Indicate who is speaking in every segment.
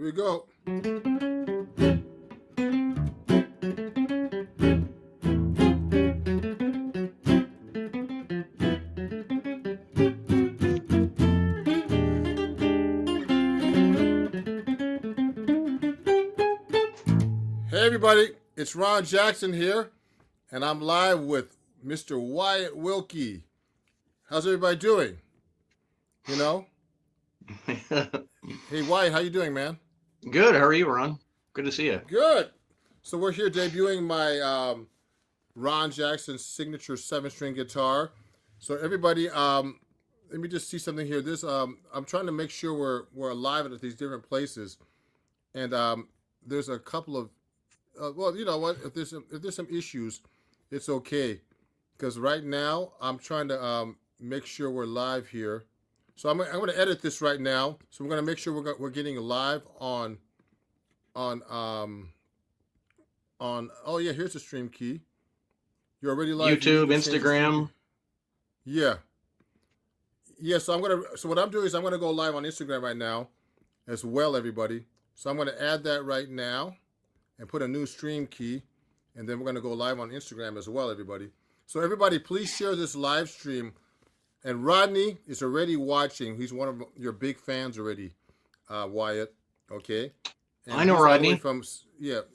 Speaker 1: Here we go. Hey everybody, it's Ron Jackson here, and I'm live with Mr. Wyatt Wilkie. How's everybody doing? You know? Hey Wyatt, how you doing, man?
Speaker 2: Good. How are you, Ron? Good to see you.
Speaker 1: Good. So we're here debuting my Ron Jackson signature 7-string guitar. So everybody, let me just see something here. This I'm trying to make sure we're live at these different places, and there's a couple of well, you know what? If there's some issues, it's okay, because right now I'm trying to make sure we're live here. So I'm going to edit this right now. So we're going to make sure we're getting live on oh yeah, here's the stream key. You're already live. You need
Speaker 2: YouTube,
Speaker 1: to change the stream key.
Speaker 2: Instagram.
Speaker 1: Yeah. Yeah, so what I'm doing is I'm gonna go live on Instagram right now as well, everybody. So I'm gonna add that right now and put a new stream key, and then we're gonna go live on Instagram as well, everybody. So everybody, please share this live stream. And Rodney is already watching. He's one of your big fans already, Wyatt. Okay. And
Speaker 2: I know
Speaker 1: he's all the way
Speaker 2: Rodney.
Speaker 1: from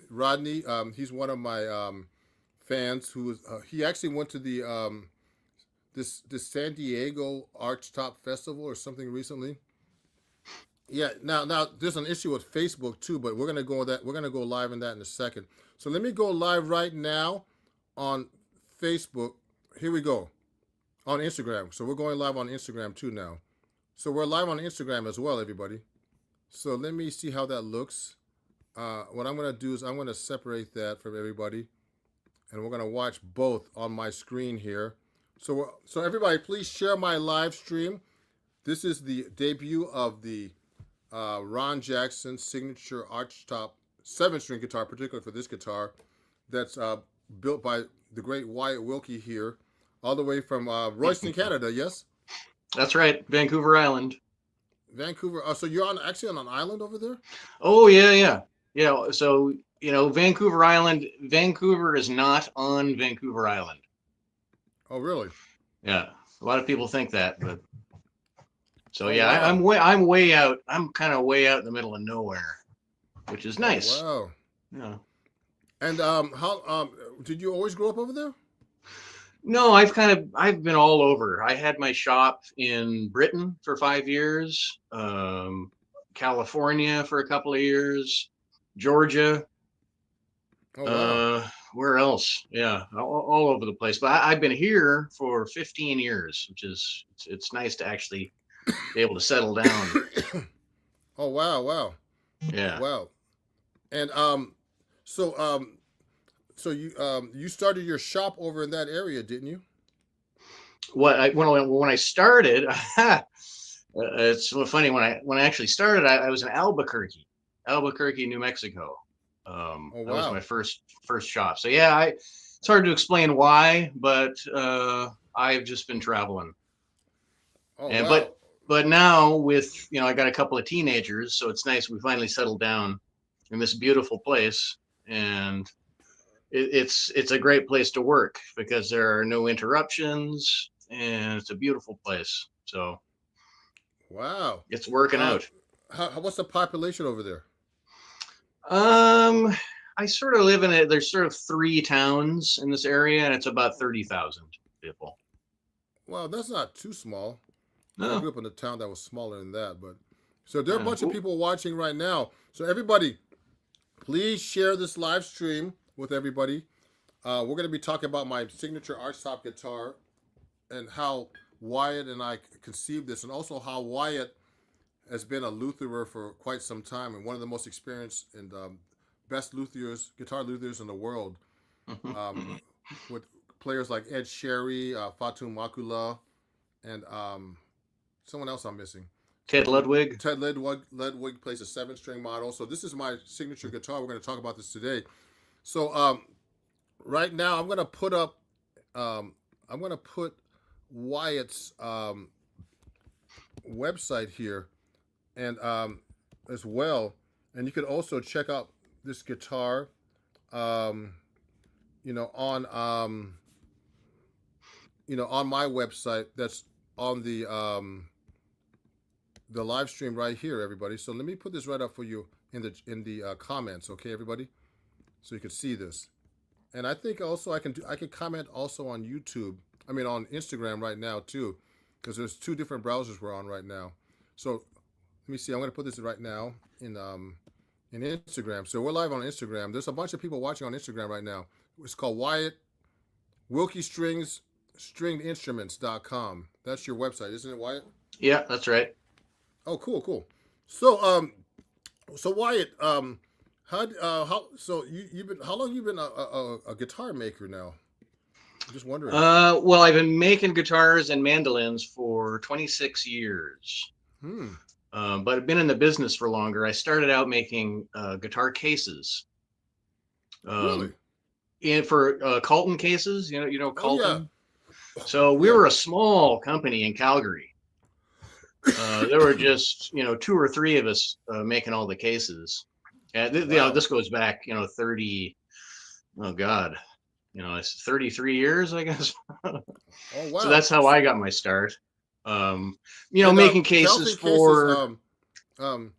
Speaker 1: Rodney. He's one of my fans who was he actually went to the this San Diego Archtop Festival or something recently. Yeah, now there's an issue with Facebook too, but we're gonna go live in that in a second. So let me go live right now on Facebook. Here we go. On Instagram. So we're going live on Instagram too now. So we're live on Instagram as well, everybody. So let me see how that looks. What I'm gonna do is I'm gonna separate that from everybody, and we're gonna watch both on my screen here. So everybody, please share my live stream. This is the debut of the Ron Jackson signature archtop 7-string guitar, particularly for this guitar, that's built by the great Wyatt Wilkie here, all the way from Royston, Canada. Yes,
Speaker 2: That's right, Vancouver Island.
Speaker 1: Vancouver. So you're actually on an island over there.
Speaker 2: Oh yeah. So Vancouver Island. Vancouver is not on Vancouver Island.
Speaker 1: Oh, really?
Speaker 2: Yeah, a lot of people think that, but so
Speaker 1: Oh,
Speaker 2: yeah,
Speaker 1: wow.
Speaker 2: I'm way out. I'm kind of way out in the middle of nowhere, which is
Speaker 1: Oh,
Speaker 2: nice.
Speaker 1: wow.
Speaker 2: Yeah.
Speaker 1: And how did you always grow up over there?
Speaker 2: No, I've been all over. I had my shop in Britain for 5 years, California for a couple of years, Georgia.
Speaker 1: Oh, wow.
Speaker 2: Where else? Yeah, all over the place. But I've been here for 15 years, which is it's nice to actually be able to settle down.
Speaker 1: Oh, wow, wow,
Speaker 2: Yeah.
Speaker 1: wow. And so you started your shop over in that area, didn't you?
Speaker 2: When I started, it's so funny when I actually started, I was in Albuquerque, New Mexico.
Speaker 1: Oh,
Speaker 2: That was my
Speaker 1: wow.
Speaker 2: first shop. So yeah, it's hard to explain why, but I've just been traveling.
Speaker 1: Oh,
Speaker 2: And
Speaker 1: wow.
Speaker 2: but now with I got a couple of teenagers, so it's nice we finally settled down in this beautiful place, and it's a great place to work because there are no interruptions, and it's a beautiful place. So
Speaker 1: Wow.
Speaker 2: it's working
Speaker 1: Uh,
Speaker 2: out.
Speaker 1: what's the population over there?
Speaker 2: Um, I sort of live in it. There's sort of three towns in this area, and it's about 30,000 people.
Speaker 1: Well, that's not too small. I
Speaker 2: No,
Speaker 1: grew up in a town that was smaller than that, but so there are a
Speaker 2: yeah.
Speaker 1: bunch of people watching right now. So everybody, please share this live stream with everybody. We're going to be talking about my signature archtop guitar and how Wyatt and I conceived this, and also how Wyatt has been a luthierer for quite some time and one of the most experienced and best guitar luthiers in the world, um, with players like Ed Sherry, Fatum Makula, and someone else I'm missing.
Speaker 2: Ted
Speaker 1: So
Speaker 2: Ludwig.
Speaker 1: Ted Ludwig plays a 7-string model. So this is my signature guitar. We're going to talk about this today. So right now um, I'm going to put Wyatt's website here and as well, And you could also check out this guitar, um, on on my website. That's on the live stream right here, everybody. So let me put this right up for you in the comments, okay, everybody, so you can see this. And I think also I can comment also on YouTube. I mean on Instagram right now too, because there's two different browsers we're on right now. So let me see. I'm going to put this right now in Instagram. So we're live on Instagram. There's a bunch of people watching on Instagram right now. It's called Wyatt Wilkie Stringedinstruments.com. That's your website, isn't it, Wyatt?
Speaker 2: Yeah, that's right.
Speaker 1: Oh, cool, cool. So so Wyatt, so you've been how long you been a guitar maker now? I'm just wondering.
Speaker 2: Well, I've been making guitars and mandolins for 26 years.
Speaker 1: Hmm.
Speaker 2: But I've been in the business for longer. I started out making guitar cases.
Speaker 1: Really?
Speaker 2: For Carlton cases, you know
Speaker 1: Oh yeah.
Speaker 2: Carlton. So we
Speaker 1: Yeah.
Speaker 2: were a small company in Calgary. There were just two or three of us making all the cases. And
Speaker 1: Wow.
Speaker 2: this goes back 30. Oh God, it's 33 years, I guess.
Speaker 1: Oh
Speaker 2: So
Speaker 1: wow.
Speaker 2: that's how I got my start.
Speaker 1: And
Speaker 2: Making cases for.
Speaker 1: Um,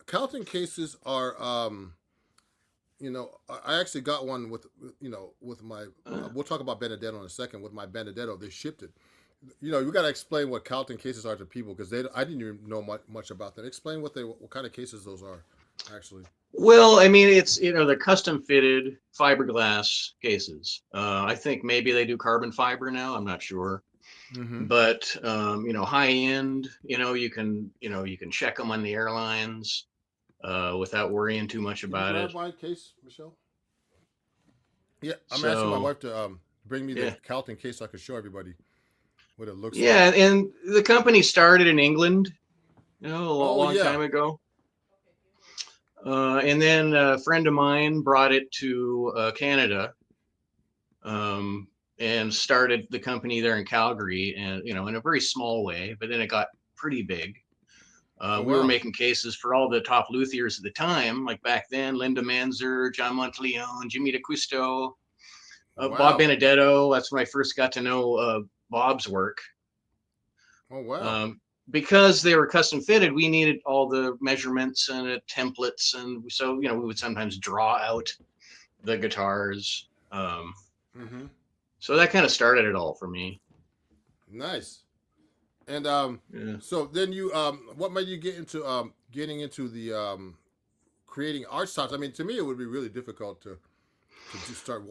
Speaker 1: Calton cases are I actually got one with my we'll talk about Benedetto in a second. With my Benedetto, they shipped it. We got to explain what Calton cases are to people because I didn't even know much about them. Explain what kind of cases those are, actually.
Speaker 2: Well, I mean, it's they're custom fitted fiberglass cases. I think maybe they do carbon fiber now. I'm not sure,
Speaker 1: Mm-hmm.
Speaker 2: but high end. You can check them on the airlines without worrying too much
Speaker 1: Can you
Speaker 2: about
Speaker 1: grab
Speaker 2: it.
Speaker 1: my case, Michelle? Yeah, I'm asking my
Speaker 2: So
Speaker 1: wife to bring me the
Speaker 2: yeah,
Speaker 1: Calton case so I can show everybody what it looks like.
Speaker 2: yeah, and the company started in England, a
Speaker 1: Oh
Speaker 2: long
Speaker 1: yeah.
Speaker 2: time ago. And then a friend of mine brought it to Canada, um, and started the company there in Calgary, and in a very small way. But then it got pretty big.
Speaker 1: Oh
Speaker 2: We were
Speaker 1: wow.
Speaker 2: making cases for all the top luthiers at the time, like back then: Linda Manzer, John Monteleone, Jimmy D'Acquisto, Bob
Speaker 1: Wow.
Speaker 2: Benedetto. That's when I first got to know Bob's work.
Speaker 1: Oh wow.
Speaker 2: Um, because they were custom fitted, we needed all the measurements and templates, and so we would sometimes draw out the guitars.
Speaker 1: Mm-hmm.
Speaker 2: So that kind of started it all for me.
Speaker 1: Nice. And
Speaker 2: Yeah.
Speaker 1: so then you what made you get into getting into the creating art styles? I mean, to me, it would be really difficult to just start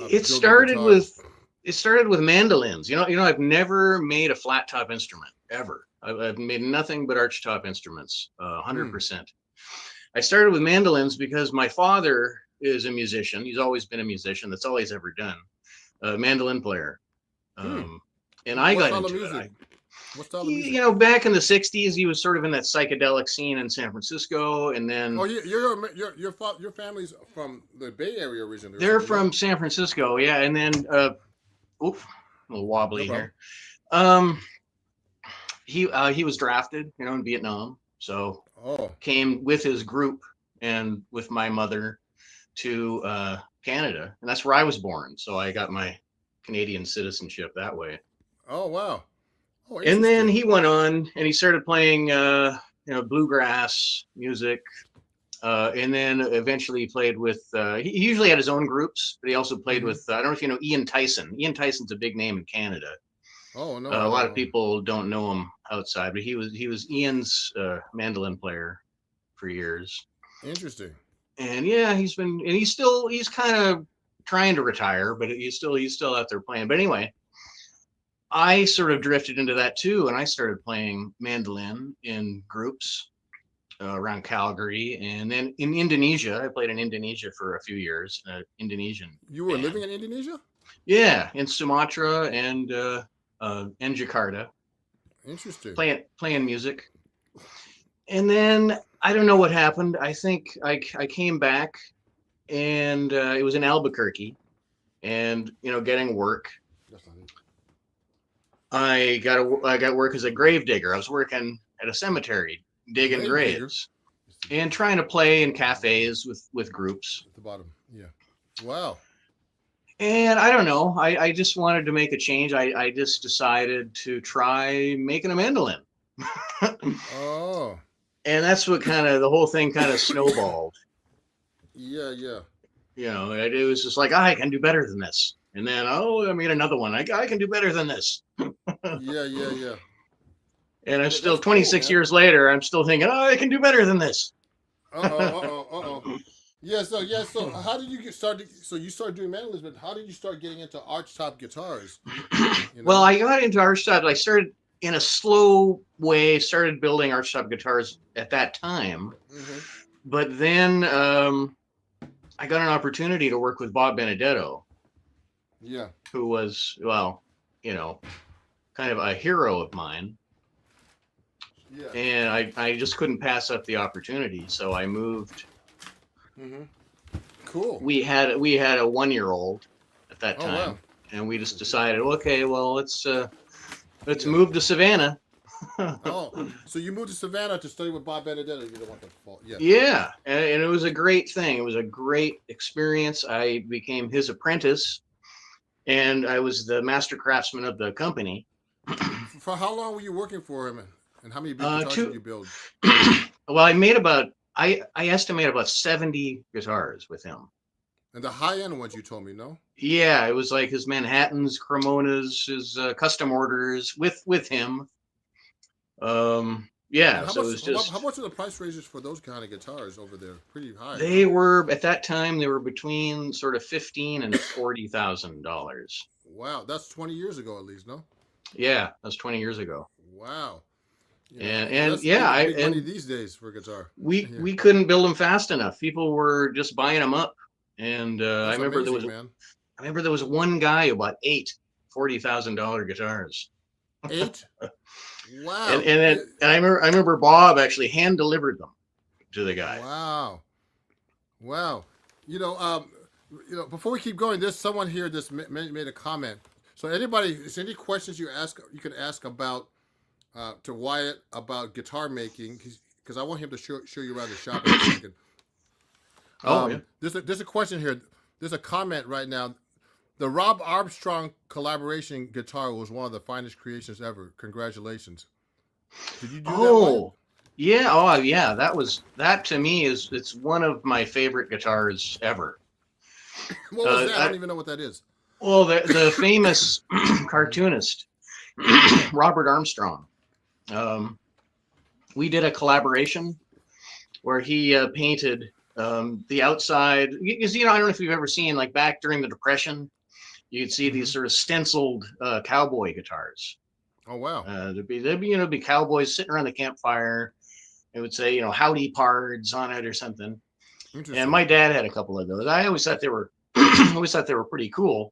Speaker 2: It
Speaker 1: building
Speaker 2: started
Speaker 1: guitars.
Speaker 2: with it started with mandolins. I've never made a flat top instrument ever. I've made nothing but arch top instruments,
Speaker 1: Hmm.
Speaker 2: 100%. I started with mandolins because my father is a musician. He's always been a musician. That's all he's ever done. A mandolin player.
Speaker 1: Hmm.
Speaker 2: Um, and I
Speaker 1: What
Speaker 2: got
Speaker 1: style of
Speaker 2: into it.
Speaker 1: music? What style of music?
Speaker 2: Back in the 60s, he was sort of in that psychedelic scene in San Francisco. And
Speaker 1: Oh,
Speaker 2: then
Speaker 1: your family's from the Bay Area originally or
Speaker 2: they're
Speaker 1: something, right?
Speaker 2: from San Francisco. Yeah. And then, oof, a little
Speaker 1: No
Speaker 2: wobbly
Speaker 1: problem.
Speaker 2: here. Um, he was drafted, in Vietnam. So
Speaker 1: Oh,
Speaker 2: came with his group and with my mother to Canada. And that's where I was born. So I got my Canadian citizenship that way.
Speaker 1: oh wow. Oh,
Speaker 2: And then
Speaker 1: interesting.
Speaker 2: he went on and he started playing, bluegrass music. And then eventually he played with, he usually had his own groups, but he also played
Speaker 1: Mm-hmm.
Speaker 2: with, I don't know if you know Ian Tyson. Ian Tyson's a big name in Canada.
Speaker 1: Oh no, I
Speaker 2: A lot
Speaker 1: don't
Speaker 2: of
Speaker 1: know.
Speaker 2: people don't know him outside, but he was Ian's mandolin player for years.
Speaker 1: Interesting.
Speaker 2: And yeah, he's kind of trying to retire, but he's still out there playing. But anyway, I sort of drifted into that too, and I started playing mandolin in groups around Calgary, and then in Indonesia. I played in Indonesia for a few years, Indonesian
Speaker 1: You were living
Speaker 2: band.
Speaker 1: in Indonesia?
Speaker 2: Yeah, in Sumatra and Jakarta,
Speaker 1: Interesting.
Speaker 2: playing music. And then I don't know what happened. I think I came back, and it was in Albuquerque, and getting work.
Speaker 1: That's not it.
Speaker 2: I got work as a grave digger. I was working at a cemetery digging
Speaker 1: Grave digger.
Speaker 2: graves. and trying to play in cafes with groups.
Speaker 1: At the bottom. Yeah. Wow.
Speaker 2: And I don't know, I just wanted to make a change. I just decided to try making a mandolin.
Speaker 1: Oh.
Speaker 2: And that's what kind of the whole thing kind of snowballed.
Speaker 1: Yeah, yeah.
Speaker 2: It was just like, I can do better than this. And then, I made another one. I can do better than this.
Speaker 1: Yeah, yeah, yeah.
Speaker 2: And I'm
Speaker 1: Yeah,
Speaker 2: still
Speaker 1: that's cool,
Speaker 2: 26
Speaker 1: man.
Speaker 2: years later, I'm still thinking, I can do better than this.
Speaker 1: Uh-oh. So how did you get started? So you started doing mandolins, but how did you start getting into archtop guitars? You
Speaker 2: Well,
Speaker 1: know?
Speaker 2: I got into archtop. I started in a slow way, started building archtop guitars at that time.
Speaker 1: Mm-hmm.
Speaker 2: But then I got an opportunity to work with Bob Benedetto,
Speaker 1: Yeah.
Speaker 2: who was, well, kind of a hero of mine.
Speaker 1: Yeah.
Speaker 2: And I just couldn't pass up the opportunity. So I moved.
Speaker 1: Mm-hmm. Cool.
Speaker 2: We had a 1-year-old at that
Speaker 1: Oh
Speaker 2: time,
Speaker 1: wow.
Speaker 2: and we just decided, okay, well, let's
Speaker 1: Yeah.
Speaker 2: move to Savannah.
Speaker 1: Oh, so you moved to Savannah to study with Bob Benedetto. You don't want the fault. Yeah.
Speaker 2: Yeah, and it was a great thing. It was a great experience. I became his apprentice, and I was the master craftsman of the company.
Speaker 1: For how long were you working for him, and how many big guitars did you build?
Speaker 2: Well, I estimate about 70 guitars with him.
Speaker 1: And the high end ones you told me, no?
Speaker 2: Yeah, it was like his Manhattans, Cremonas, his custom orders with him. Yeah,
Speaker 1: And
Speaker 2: so it was just.
Speaker 1: how much are the price ranges for those kind of guitars over there? Pretty high.
Speaker 2: They
Speaker 1: No?
Speaker 2: were at that time. They were between sort of $15,000 and $40,000.
Speaker 1: Wow, that's 20 years ago at least, no?
Speaker 2: Yeah, that's 20 years ago.
Speaker 1: Wow. You know,
Speaker 2: And
Speaker 1: that's
Speaker 2: yeah,
Speaker 1: big money
Speaker 2: and
Speaker 1: these days for a guitar.
Speaker 2: we
Speaker 1: Yeah.
Speaker 2: we couldn't build them fast enough. People were just buying them up, and I
Speaker 1: That's
Speaker 2: remember
Speaker 1: amazing, man.
Speaker 2: there was one guy who bought 8 $40,000 guitars.
Speaker 1: 8? Wow.
Speaker 2: And I remember Bob actually hand delivered them to the guy.
Speaker 1: Wow. Before we keep going, there's someone here that's made a comment. So anybody, is there any questions you can ask about to Wyatt about guitar making? Because I want him to show you around the shop in a second.
Speaker 2: Yeah.
Speaker 1: There's a question here. There's a comment right now. The Rob Armstrong collaboration guitar was one of the finest creations ever. Congratulations. Did you do that one?
Speaker 2: Yeah. Oh, yeah. That to me it's one of my favorite guitars ever.
Speaker 1: What was that? I don't even know what that is.
Speaker 2: Well, the famous cartoonist Robert Armstrong. We did a collaboration where he painted the outside. Because I don't know if you've ever seen, like, back during the Depression, you'd see these sort of stenciled cowboy guitars.
Speaker 1: Oh wow!
Speaker 2: There'd be cowboys sitting around the campfire. It would say, "Howdy Pards" on it or something. And my dad had a couple of those. I always thought they were pretty cool.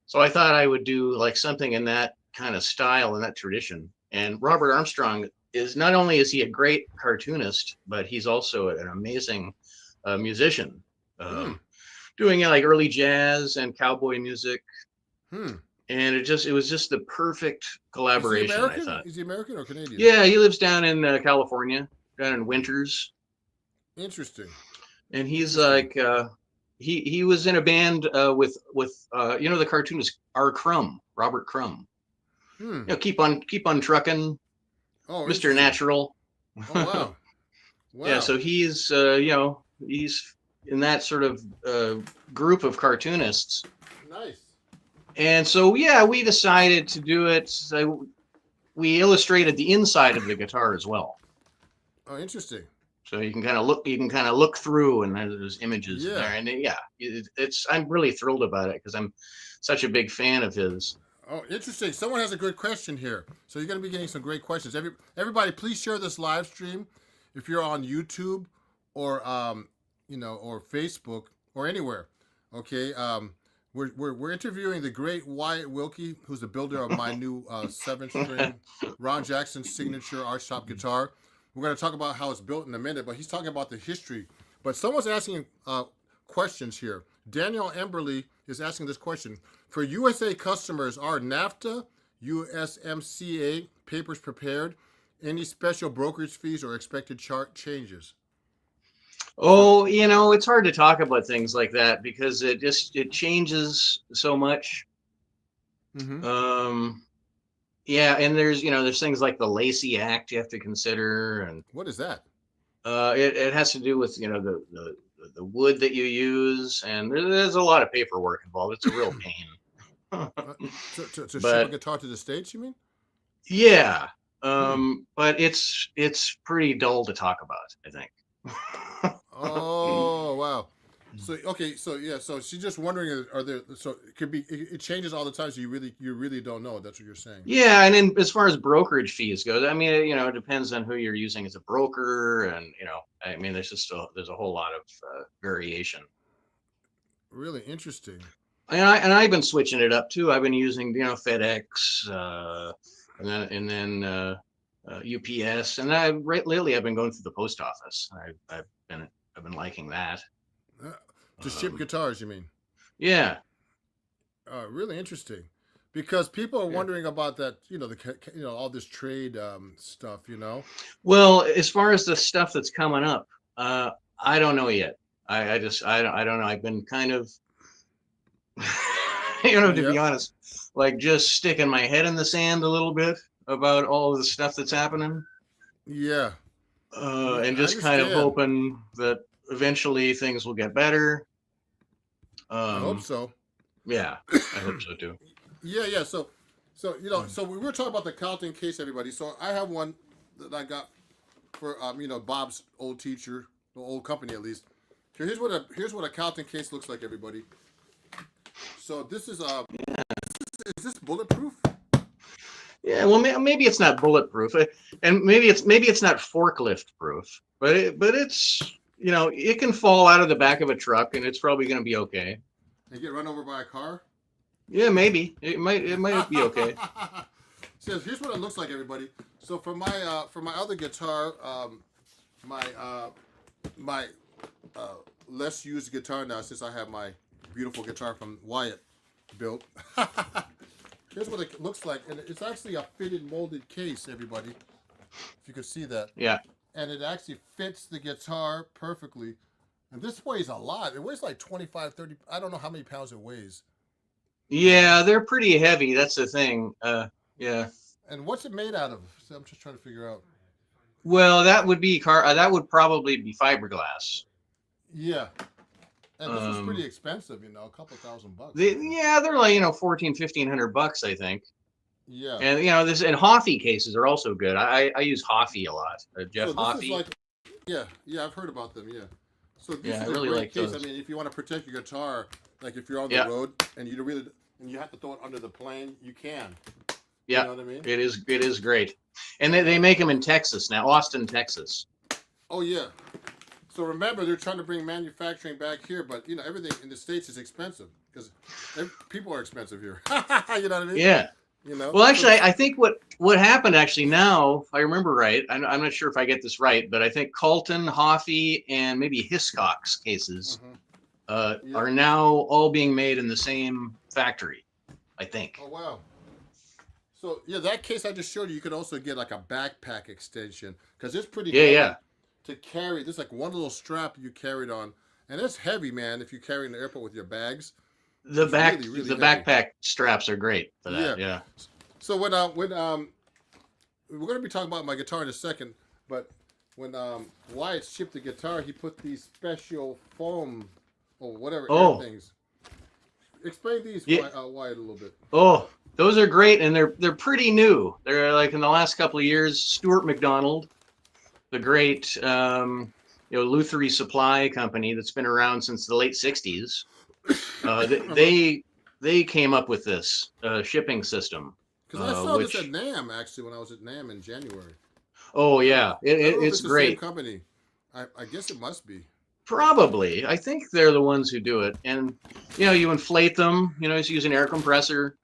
Speaker 2: So I thought I would do like something in that kind of style and that tradition. And Robert Armstrong not only is he a great cartoonist, but he's also an amazing musician, doing like early jazz and cowboy music. And it was just the perfect collaboration.
Speaker 1: Is he American?
Speaker 2: I thought.
Speaker 1: Is he American or Canadian?
Speaker 2: Yeah, he lives down in California, down in Winters.
Speaker 1: Interesting.
Speaker 2: And he's like he was in a band with the cartoonist Robert Crumb. Keep on trucking.
Speaker 1: Oh,
Speaker 2: Mr. Natural.
Speaker 1: Oh wow. Wow.
Speaker 2: Yeah, so he's he's in that sort of group of cartoonists.
Speaker 1: Nice.
Speaker 2: And so we decided to do it. So we illustrated the inside of the guitar as well.
Speaker 1: Oh, interesting.
Speaker 2: So you can kind of look through, and there's images there. And I'm really thrilled about it because I'm such a big fan of his.
Speaker 1: Oh, interesting. Someone has a good question here. So you're going to be getting some great questions. Everybody, please share this live stream if you're on YouTube or or Facebook or anywhere. Okay. We're interviewing the great Wyatt Wilkie, who's the builder of my new 7-string Ron Jackson signature archtop guitar. We're going to talk about how it's built in a minute, but he's talking about the history. But someone's asking questions here. Daniel Emberley is asking this question. For USA customers, are NAFTA, USMCA papers prepared? Any special brokerage fees or expected chart changes?
Speaker 2: Oh, it's hard to talk about things like that because it changes so much.
Speaker 1: Mm-hmm.
Speaker 2: Um, yeah, and there's things like the Lacey Act you have to consider, and
Speaker 1: What is that?
Speaker 2: it has to do with the wood that you use, and there's a lot of paperwork involved. It's a real pain.
Speaker 1: Uh, to ship a
Speaker 2: But
Speaker 1: guitar to the States, you mean?
Speaker 2: yeah,
Speaker 1: Hmm.
Speaker 2: but it's pretty dull to talk about, I think.
Speaker 1: Oh, wow. So okay, so yeah, so she's just wondering, are there? So it could be, it changes all the time. So you really don't know. That's what you're saying.
Speaker 2: Yeah, and then as far as brokerage fees go, I mean, it depends on who you're using as a broker, and I mean, there's a whole lot of variation.
Speaker 1: Really interesting.
Speaker 2: And I've been switching it up too. I've been using FedEx, and then UPS, and lately I've been going through the post office. I've been liking that.
Speaker 1: Uh, to ship
Speaker 2: Um,
Speaker 1: guitars, you mean?
Speaker 2: yeah,
Speaker 1: Really interesting, because people are
Speaker 2: yeah.
Speaker 1: wondering about that. All this trade stuff.
Speaker 2: Well, as far as the stuff that's coming up, I don't know yet. I don't know. I've been kind of, to be
Speaker 1: Yep.
Speaker 2: honest, like just sticking my head in the sand a little bit about all of the stuff that's happening,
Speaker 1: Yeah. Yeah.
Speaker 2: and
Speaker 1: I
Speaker 2: just kind of
Speaker 1: understand.
Speaker 2: hoping that eventually things will get better.
Speaker 1: I hope
Speaker 2: Um,
Speaker 1: so.
Speaker 2: yeah, I hope so too.
Speaker 1: Yeah. Yeah. So we were talking about the Carlton case, everybody. So I have one that I got for Bob's old teacher, the old company at least. Here's what a Carlton case looks like, everybody. So this is this bulletproof?
Speaker 2: Yeah, well, maybe it's not bulletproof, and maybe it's not forklift proof, but it can fall out of the back of a truck, and it's probably going to be okay.
Speaker 1: And get run over by a car?
Speaker 2: Yeah, maybe it might be okay.
Speaker 1: Says here's what it looks like, everybody. So for my other guitar, my my uh, less used guitar now, since I have my beautiful guitar from Wyatt built. Here's what it looks like, and it's actually a fitted molded case, everybody. If you could see that,
Speaker 2: Yeah,
Speaker 1: and it actually fits the guitar perfectly. And this weighs a lot. It weighs like 25, 30. I don't know how many pounds it weighs. You know.
Speaker 2: yeah, they're pretty heavy. That's the thing. Yeah.
Speaker 1: And what's it made out of? So I'm just trying to figure out.
Speaker 2: Well, that would probably be fiberglass.
Speaker 1: Yeah. And this was pretty
Speaker 2: Um,
Speaker 1: expensive, a couple $1,000, I think.
Speaker 2: yeah, they're like 1,400-1,500 bucks, I think.
Speaker 1: Yeah.
Speaker 2: And this and Hoffy cases are also good. I use Hoffy a lot. Jeff
Speaker 1: So this is
Speaker 2: Hoffy.
Speaker 1: like, yeah, yeah, I've heard about them. Yeah. So this
Speaker 2: Yeah, I
Speaker 1: is a
Speaker 2: really
Speaker 1: great
Speaker 2: like
Speaker 1: case. I
Speaker 2: those.
Speaker 1: mean, if you want to protect your guitar, like if you're on the
Speaker 2: Yeah,
Speaker 1: road and and you have to throw it under the plane, you can. You
Speaker 2: yeah,
Speaker 1: know what I mean?
Speaker 2: it is great. And they make them in Texas now, Austin, Texas.
Speaker 1: Oh yeah. So remember, they're trying to bring manufacturing back here, but everything in the States is expensive because people are expensive here. You know what I mean?
Speaker 2: Yeah.
Speaker 1: You know.
Speaker 2: Well,
Speaker 1: So
Speaker 2: actually, I think what happened actually now, if I remember right, I'm not sure if I get this right, but I think Colton, Hoffy, and maybe Hiscox cases
Speaker 1: mhm.
Speaker 2: are
Speaker 1: Yep.
Speaker 2: now all being made in the same factory, I think.
Speaker 1: Oh wow. So yeah, that case I just showed you, you could also get like a backpack extension because it's pretty
Speaker 2: Yeah, yeah.
Speaker 1: heavy to carry. There's like one little strap you carried on, and it's heavy, man. If you carry in the airport with your bags,
Speaker 2: The
Speaker 1: it's
Speaker 2: back
Speaker 1: really, really
Speaker 2: the
Speaker 1: heavy.
Speaker 2: backpack straps are great for that.
Speaker 1: Yeah.
Speaker 2: Yeah.
Speaker 1: So when we're gonna be talking about my guitar in a second, but when Wyatt shipped the guitar, he put these special foam or whatever air
Speaker 2: Oh,
Speaker 1: things. Explain these,
Speaker 2: yeah.
Speaker 1: Wyatt, a little bit.
Speaker 2: Oh, those are great, and they're pretty new. They're like in the last couple of years. Stuart McDonald, the great Lutherie supply company that's been around since the late '60s.
Speaker 1: Uh-huh.
Speaker 2: They came up with this shipping system,
Speaker 1: Because I saw this at
Speaker 2: which
Speaker 1: NAM actually when I was at NAM in January.
Speaker 2: oh
Speaker 1: I,
Speaker 2: yeah,
Speaker 1: I don't know if
Speaker 2: it's
Speaker 1: it's the same
Speaker 2: great.
Speaker 1: company. I guess it must be.
Speaker 2: Probably, I think they're the ones who do it, and you inflate them. Just use an air compressor,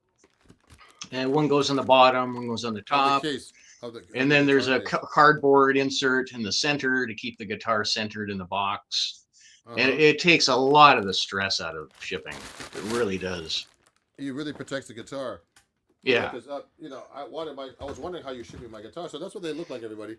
Speaker 2: and one goes on the bottom, one goes on the
Speaker 1: Of the
Speaker 2: top,
Speaker 1: case of
Speaker 2: and
Speaker 1: the
Speaker 2: then there's
Speaker 1: guitar
Speaker 2: a
Speaker 1: case.
Speaker 2: cardboard insert in the center to keep the guitar centered in the box.
Speaker 1: Uh
Speaker 2: And
Speaker 1: huh.
Speaker 2: it takes a lot of the stress out of shipping. It really does.
Speaker 1: It really protects the guitar. Yeah,
Speaker 2: Yeah.
Speaker 1: because I was wondering how you shipping my guitar. So that's what they look like, everybody.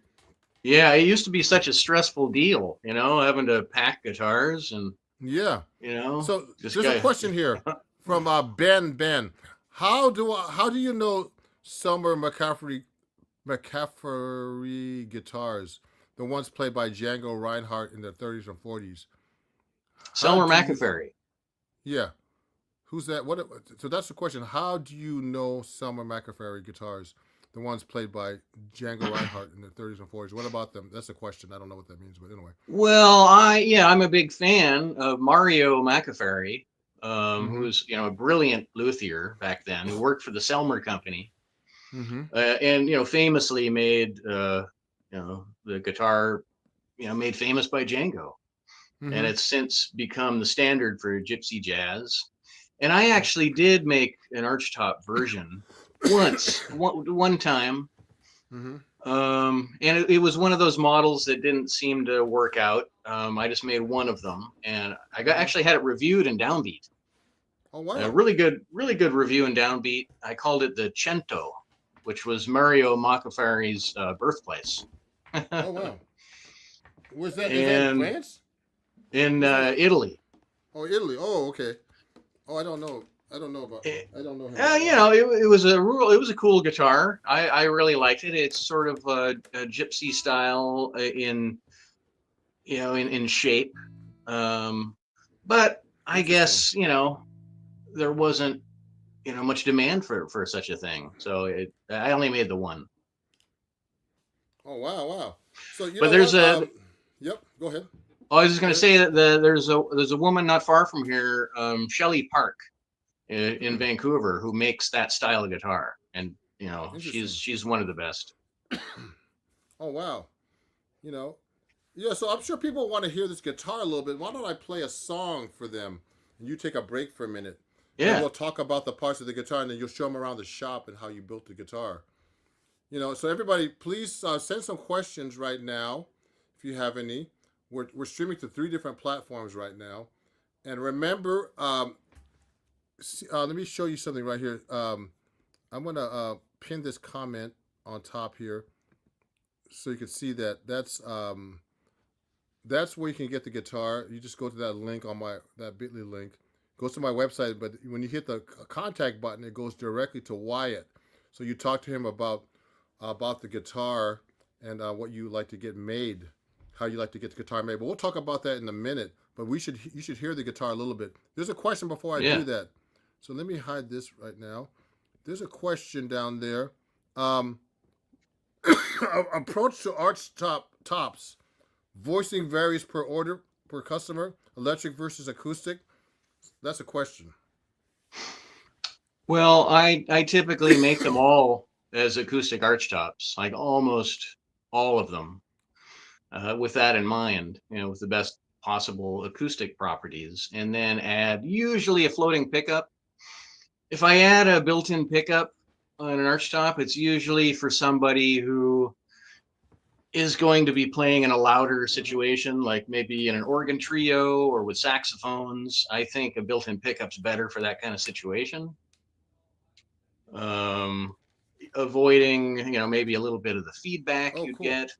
Speaker 2: Yeah, it used to be such a stressful deal, having to pack guitars and
Speaker 1: Yeah. So
Speaker 2: just
Speaker 1: there's a
Speaker 2: got.
Speaker 1: question here from Ben. Ben, how do you know Summer McCaffrey guitars, the ones played by Django Reinhardt in the 30s and 40s? How
Speaker 2: Selmer
Speaker 1: do you?
Speaker 2: McAfee.
Speaker 1: Yeah. Who's that? What? So that's the question. How do you know Selmer McAfee guitars, the ones played by Django Reinhardt in the 30s and 40s? What about them? That's a question. I don't know what that means, but anyway.
Speaker 2: Well, I'm a big fan of Mario McAfee, who
Speaker 1: Mm-hmm.
Speaker 2: was a brilliant luthier back then, who worked for the Selmer Company,
Speaker 1: Mm-hmm.
Speaker 2: and famously made the guitar made famous by Django, and
Speaker 1: Mm-hmm.
Speaker 2: it's since become the standard for gypsy jazz. And I actually did make an archtop version one time.
Speaker 1: Mm-hmm.
Speaker 2: And it was one of those models that didn't seem to work out. I just made one of them, and I
Speaker 1: Mm-hmm.
Speaker 2: actually had it reviewed in Downbeat.
Speaker 1: Oh
Speaker 2: A
Speaker 1: wow.
Speaker 2: really good review in Downbeat. I called it the Cento, which was Mario Macafary's birthplace.
Speaker 1: Oh wow. Was that is that in
Speaker 2: And
Speaker 1: France?
Speaker 2: in
Speaker 1: Who's that?
Speaker 2: Italy.
Speaker 1: Oh, Italy. Oh, okay. Oh, I don't know. I don't know about.
Speaker 2: Eh,
Speaker 1: I don't know him that well.
Speaker 2: it was it was a cool guitar. I really liked it. It's sort of a gypsy style in shape. Um, but I
Speaker 1: Interesting.
Speaker 2: guess there wasn't much demand for such a thing, so I only made the one.
Speaker 1: Oh wow, wow. So you
Speaker 2: But
Speaker 1: know
Speaker 2: there's
Speaker 1: what?
Speaker 2: a
Speaker 1: Yep. Go ahead.
Speaker 2: I was just
Speaker 1: Go
Speaker 2: going to
Speaker 1: ahead.
Speaker 2: say that there's a woman not far from here, Shelley Park, in
Speaker 1: Hmm.
Speaker 2: Vancouver, who makes that style of guitar, and
Speaker 1: Interesting.
Speaker 2: she's one of the best.
Speaker 1: Oh wow. You know. Yeah. So I'm sure people want to hear this guitar a little bit. Why don't I play a song for them, and you take a break for a minute, and
Speaker 2: Yeah.
Speaker 1: we'll talk about the parts of the guitar, and then you'll show them around the shop and how you built the guitar. So everybody, please send some questions right now, if you have any. We're streaming to 3 different platforms right now, and remember, let me show you something right here. I'm gonna pin this comment on top here so you can see that that's where you can get the guitar. You just go to that link on that Bitly link, goes to my website. But when you hit the contact button, it goes directly to Wyatt. So you talk to him about the guitar and what you like to get made, how you like to get the guitar made. But we'll talk about that in a minute. But you should hear the guitar a little bit. There's a question before I
Speaker 2: Yeah.
Speaker 1: do that. So let me hide this right now. There's a question down there. Um, approach to arch tops. Voicing varies per order per customer. Electric versus acoustic. That's a question.
Speaker 2: Well, I typically make them all as acoustic archtops, like almost all of them, with that in mind, with the best possible acoustic properties, and then add usually a floating pickup. If I add a built-in pickup on an archtop, it's usually for somebody who is going to be playing in a louder
Speaker 1: Mm-hmm.
Speaker 2: situation, like maybe in an organ trio or with saxophones. I think a built-in pickup's better for that kind of situation. Um, Avoiding, maybe a little bit of the feedback
Speaker 1: Oh,
Speaker 2: you'd
Speaker 1: cool.
Speaker 2: get.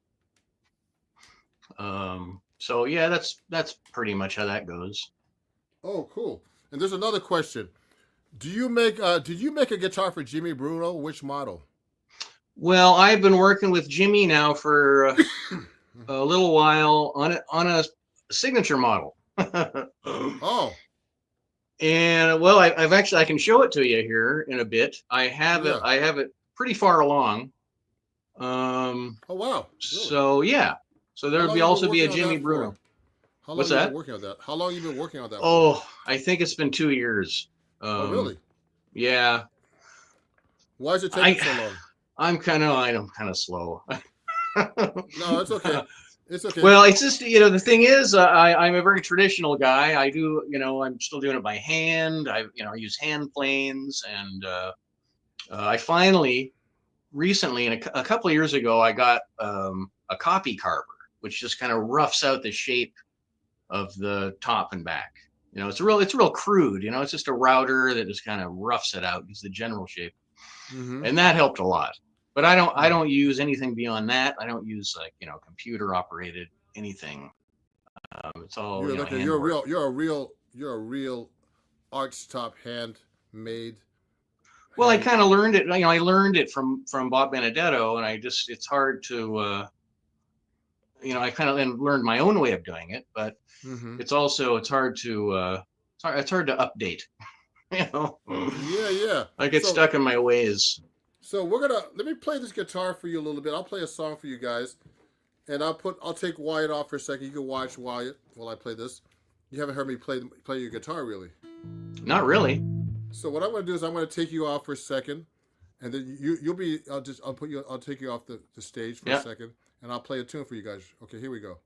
Speaker 2: So yeah, that's pretty much how that goes.
Speaker 1: Oh, cool. And there's another question. Did you make a guitar for Jimmy Bruno? Which model?
Speaker 2: Well, I've been working with Jimmy now for a little while on a signature model.
Speaker 1: Oh,
Speaker 2: And well, I've actually I can show it to you here in a bit.
Speaker 1: yeah.
Speaker 2: I have it pretty far along. Um,
Speaker 1: Oh, wow. Really?
Speaker 2: so yeah, so
Speaker 1: How
Speaker 2: there would
Speaker 1: long
Speaker 2: be
Speaker 1: you been
Speaker 2: also be a
Speaker 1: working on
Speaker 2: Jimmy
Speaker 1: that for?
Speaker 2: Bruno.
Speaker 1: How long
Speaker 2: What's
Speaker 1: you been
Speaker 2: that?
Speaker 1: working on that? How long you been working on that for?
Speaker 2: Oh, I think it's been 2 years.
Speaker 1: Oh,
Speaker 2: Um,
Speaker 1: really?
Speaker 2: yeah,
Speaker 1: Why is it taking
Speaker 2: I
Speaker 1: so long?
Speaker 2: I'm kind of slow.
Speaker 1: No, it's okay. It's okay.
Speaker 2: Well, it's just the thing is, I'm a very traditional guy. I do I'm still doing it by hand. I use hand planes, and I finally recently, and a couple of years ago, I got a copy carver, which just kind of roughs out the shape of the top and back. It's real crude. It's just a router that just kind of roughs it out, gives the general shape,
Speaker 1: Mm-hmm.
Speaker 2: and that helped a lot. But I don't use anything beyond that. I don't use like, computer operated anything. It's all,
Speaker 1: You're like a,
Speaker 2: handwork.
Speaker 1: you're a real archtop handmade.
Speaker 2: Well, I kind of learned it. I learned it from Bob Benedetto, and it's hard to, I kind of then learned my own way of doing it. But it's hard to update.
Speaker 1: Yeah.
Speaker 2: I get stuck in my ways.
Speaker 1: So let me play this guitar for you a little bit. I'll play a song for you guys, and I'll take Wyatt off for a second. You can watch Wyatt while I play this. You haven't heard me play your guitar, really?
Speaker 2: Not really.
Speaker 1: So what I'm going to do is I'm going to take you off for a second, and then you'll be. I'll take you off the stage for a second, and I'll play a tune for you guys. Okay, here we go.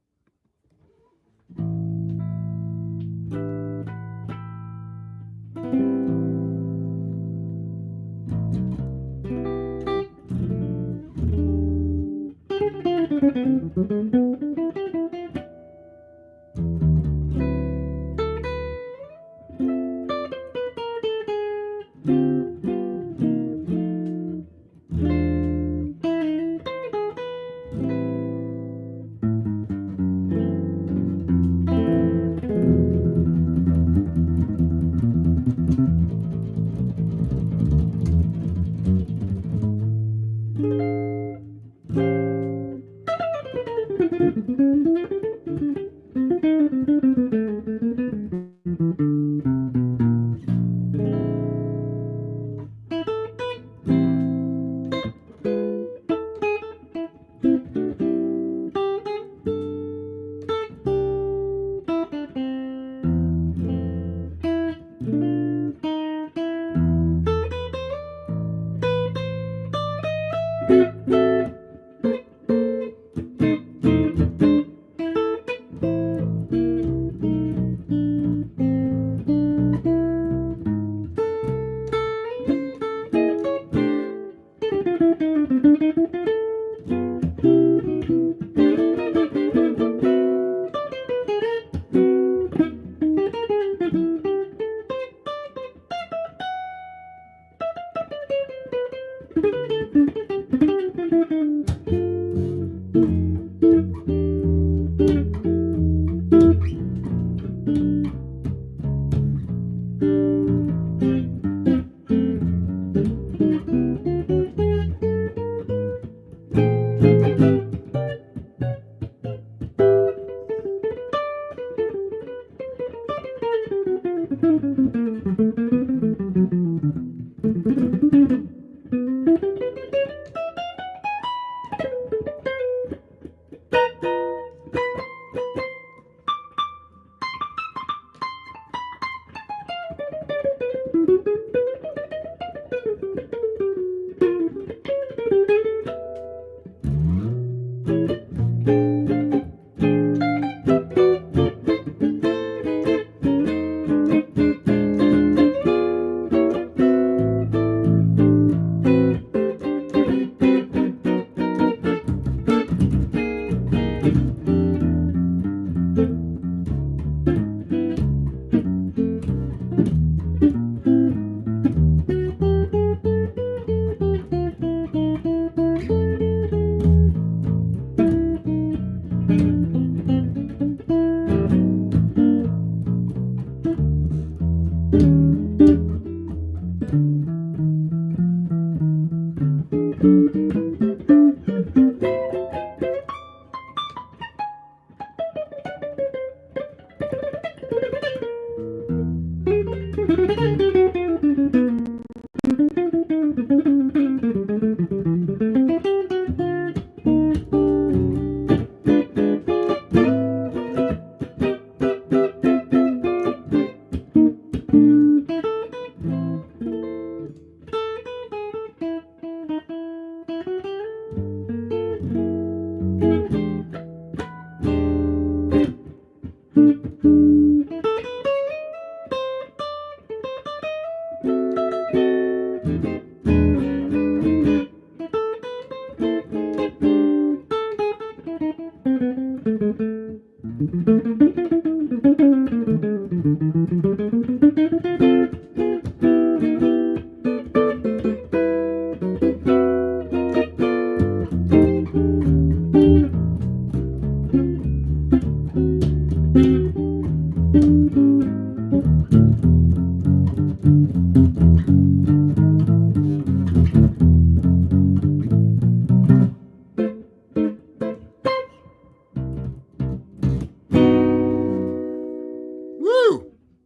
Speaker 1: Woo!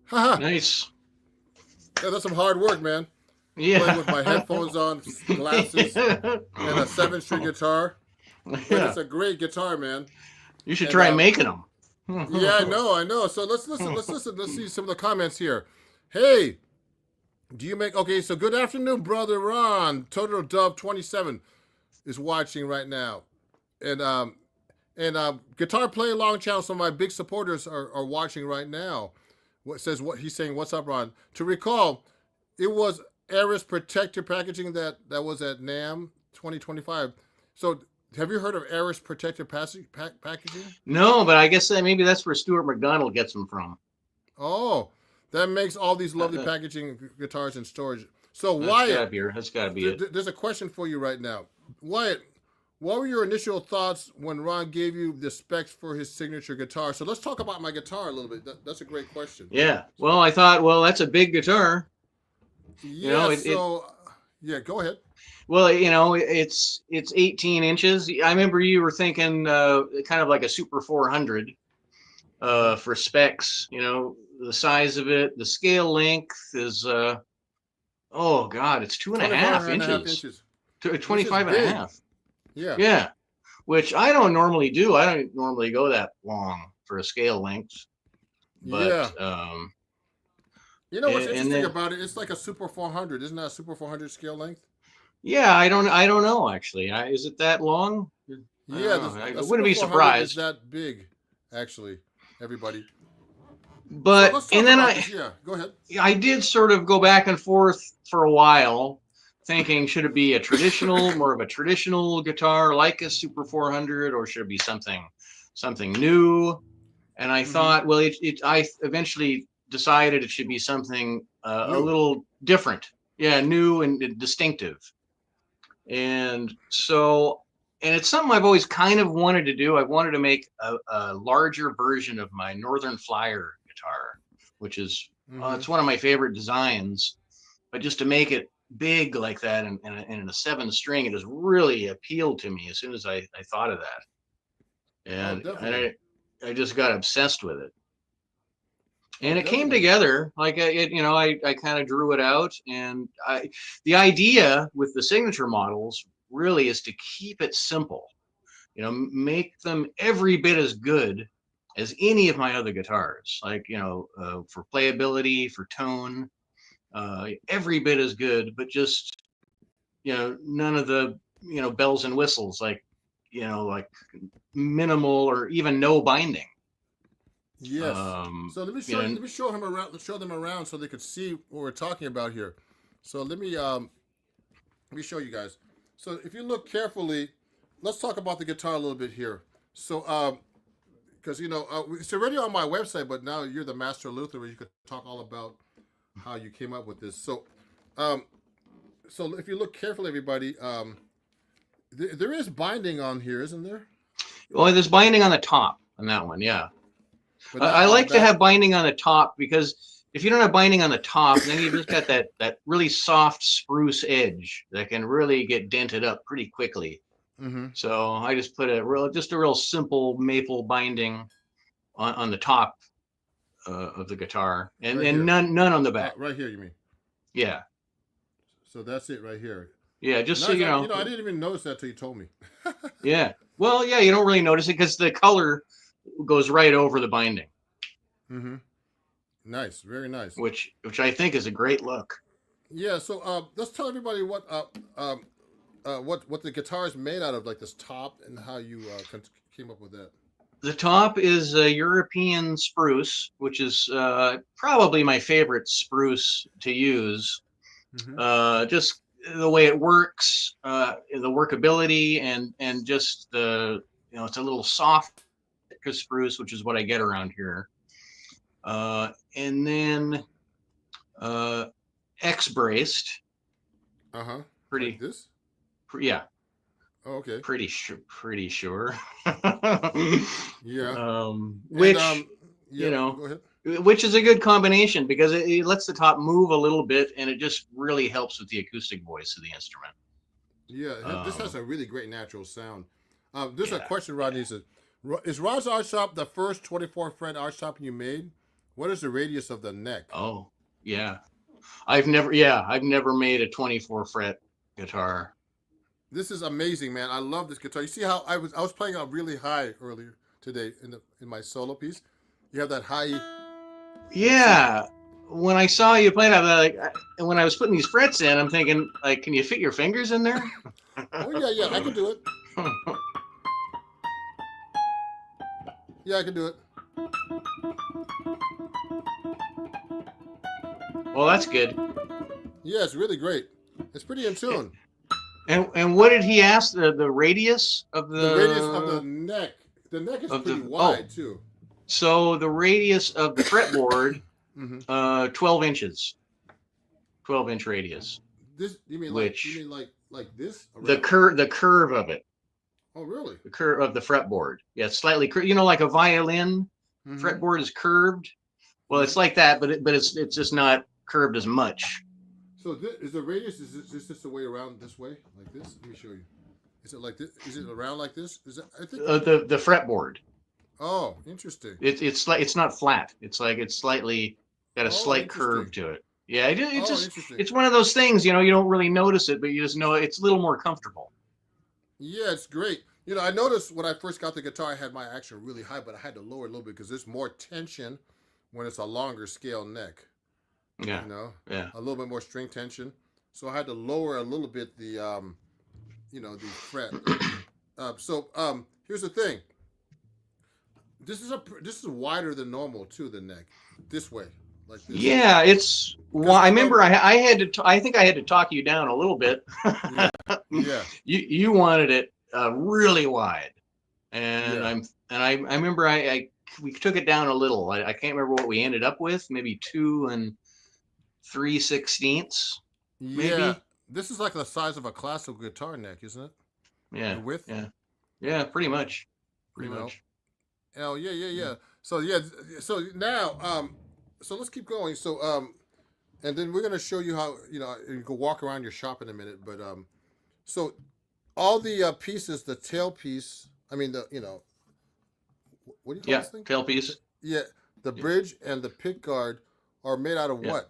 Speaker 1: Haha.
Speaker 2: Nice.
Speaker 1: Yeah, that's some hard work, man. Playing
Speaker 2: Yeah.
Speaker 1: with my headphones on, glasses, and a 7-string guitar. But
Speaker 2: Yeah.
Speaker 1: it's a great guitar, man.
Speaker 2: You should
Speaker 1: And
Speaker 2: try making them.
Speaker 1: yeah, I know. So let's listen. Let's see some of the comments here. Hey, do you make okay? So good afternoon, brother Ron. Total Dove 27 is watching right now, and guitar play along channel. Some of my big supporters are watching right now. What says what he's saying? What's up, Ron? To recall, it was Eris Protector packaging that was at NAMM 2025. So have you heard of Eris Protector packaging?
Speaker 2: No, but I guess maybe that's where Stuart McDonald gets them from.
Speaker 1: Oh, that makes all these lovely packaging guitars and storage. So Wyatt,
Speaker 2: That's gotta be it.
Speaker 1: there's a question for you right now. Wyatt, what were your initial thoughts when Ron gave you the specs for his signature guitar? So let's talk about my guitar a little bit. That's a great question.
Speaker 2: Yeah. Well, I thought, well, that's a big guitar.
Speaker 1: Yeah. Yeah, go ahead.
Speaker 2: Well, it's 18 inches. I remember you were thinking kind of like a Super 400 for specs. The size of it, the scale length is oh God, it's 2.5 inches. 25 and a half.
Speaker 1: Yeah.
Speaker 2: Yeah. Which I don't normally do. I don't normally go that long for a scale length. But
Speaker 1: yeah. You know what's interesting about it? It's like a Super 400. Isn't that a Super 400 scale length?
Speaker 2: Yeah, I don't know actually. Is it that long?
Speaker 1: Yeah,
Speaker 2: I wouldn't be surprised.
Speaker 1: It's that big, actually, everybody.
Speaker 2: But
Speaker 1: so and then go ahead.
Speaker 2: I did sort of go back and forth for a while, thinking should it be more of a traditional guitar like a Super 400, or should it be something new? And I thought, well, I eventually decided it should be something a little different. Yeah, new and distinctive. And so, and it's something I've always kind of wanted to do. I wanted to make a larger version of my Northern Flyer guitar, which is, it's one of my favorite designs, but just to make it big like that and in a 7-string, it has really appealed to me as soon as I thought of that. And I just got obsessed with it. And it came together like I kind of drew it out, and the idea with the signature models really is to keep it simple, make them every bit as good as any of my other guitars, like for playability, for tone, every bit as good, but just none of the bells and whistles, like like minimal or even no binding.
Speaker 1: Yes. So let me show him around. Let's show them around so they could see what we're talking about here. So let me show you guys. So if you look carefully, let's talk about the guitar a little bit here. So because it's already on my website, but now you're the Master Luthier, where you could talk all about how you came up with this. So so if you look carefully, everybody, there is binding on here, isn't there?
Speaker 2: Well, there's binding on the top on that one, yeah. I like to have binding on the top, because if you don't have binding on the top, then you just got that really soft spruce edge that can really get dented up pretty quickly. So I just put a real simple maple binding on the top of the guitar, and none on the back.
Speaker 1: Right here, you mean?
Speaker 2: Yeah.
Speaker 1: So that's it right here.
Speaker 2: Yeah, just
Speaker 1: nice.
Speaker 2: So you know.
Speaker 1: I didn't even notice that till you told me.
Speaker 2: Yeah. Well, yeah, you don't really notice it because the color goes right over the binding.
Speaker 1: Nice, very nice.
Speaker 2: Which I think is a great look.
Speaker 1: Yeah. So let's tell everybody what the guitar is made out of, like this top, and how you came up with that.
Speaker 2: The top is a European spruce, which is probably my favorite spruce to use. Just the way it works, the workability, and just the it's a little soft spruce, which is what I get around here. And then X-braced. Pretty.
Speaker 1: Like this?
Speaker 2: Yeah.
Speaker 1: Oh, okay.
Speaker 2: Pretty sure.
Speaker 1: Yeah.
Speaker 2: Which
Speaker 1: go ahead.
Speaker 2: which is a good combination because it lets the top move a little bit, and it just really helps with the acoustic voice of the instrument.
Speaker 1: Yeah, this has a really great natural sound. There's a
Speaker 2: Yeah.
Speaker 1: question Rodney says. Is Rod's Art Shop the first 24 fret art shop you made? What is the radius of the neck?
Speaker 2: Oh, yeah. I've never made a 24 fret guitar.
Speaker 1: This is amazing, man. I love this guitar. You see how I was playing out really high earlier today in my solo piece. You have that high.
Speaker 2: Yeah. When I saw you playing, and when I was putting these frets in, I'm thinking, like, can you fit your fingers in there?
Speaker 1: Oh yeah, I can do it. Yeah, I can do it.
Speaker 2: Well, that's good.
Speaker 1: Yeah, it's really great. It's pretty in tune.
Speaker 2: And what did he ask? The radius of
Speaker 1: The radius of the neck. The neck is pretty wide too.
Speaker 2: So the radius of the fretboard,
Speaker 1: Mm-hmm.
Speaker 2: 12 inches. 12-inch radius.
Speaker 1: This you mean
Speaker 2: Which
Speaker 1: like this?
Speaker 2: the curve of it.
Speaker 1: Oh really?
Speaker 2: The curve of the fretboard. Yeah, it's slightly curved. You know, like a violin fretboard is curved. Well, it's like that, but it's just not curved as much.
Speaker 1: So is the radius? Is this the way around this way, like this? Let me show you. Is it like this? Is it around like this? Is it? I think
Speaker 2: The fretboard.
Speaker 1: Oh, interesting.
Speaker 2: It's not flat. It's slightly got a slight curve to it. Yeah, it's one of those things, you know, you don't really notice it, but you just know it's a little more comfortable.
Speaker 1: Yeah, it's great. You know, I noticed when I first got the guitar, I had my action really high, but I had to lower it a little bit because there's more tension when it's a longer scale neck.
Speaker 2: Yeah.
Speaker 1: You know,
Speaker 2: yeah,
Speaker 1: a little bit more string tension. So I had to lower a little bit the, the fret. Here's the thing. This is wider than normal too. The neck, this way, like this.
Speaker 2: Yeah, it's. Well, I remember I had to. I think I had to talk you down a little bit.
Speaker 1: Yeah.
Speaker 2: You wanted it really wide, and I remember we took it down a little. I can't remember what we ended up with. Maybe 2 3/16.
Speaker 1: Yeah.
Speaker 2: Maybe.
Speaker 1: This is like the size of a classical guitar neck, isn't it?
Speaker 2: Yeah.
Speaker 1: The width.
Speaker 2: Yeah. Pretty much. Pretty much.
Speaker 1: Oh yeah. So so now so let's keep going. So and then we're gonna show you how you can walk around your shop in a minute. But so all the pieces, the tailpiece, I mean what do you call this thing?
Speaker 2: Tailpiece.
Speaker 1: Yeah, the bridge and the pick guard are made out of what?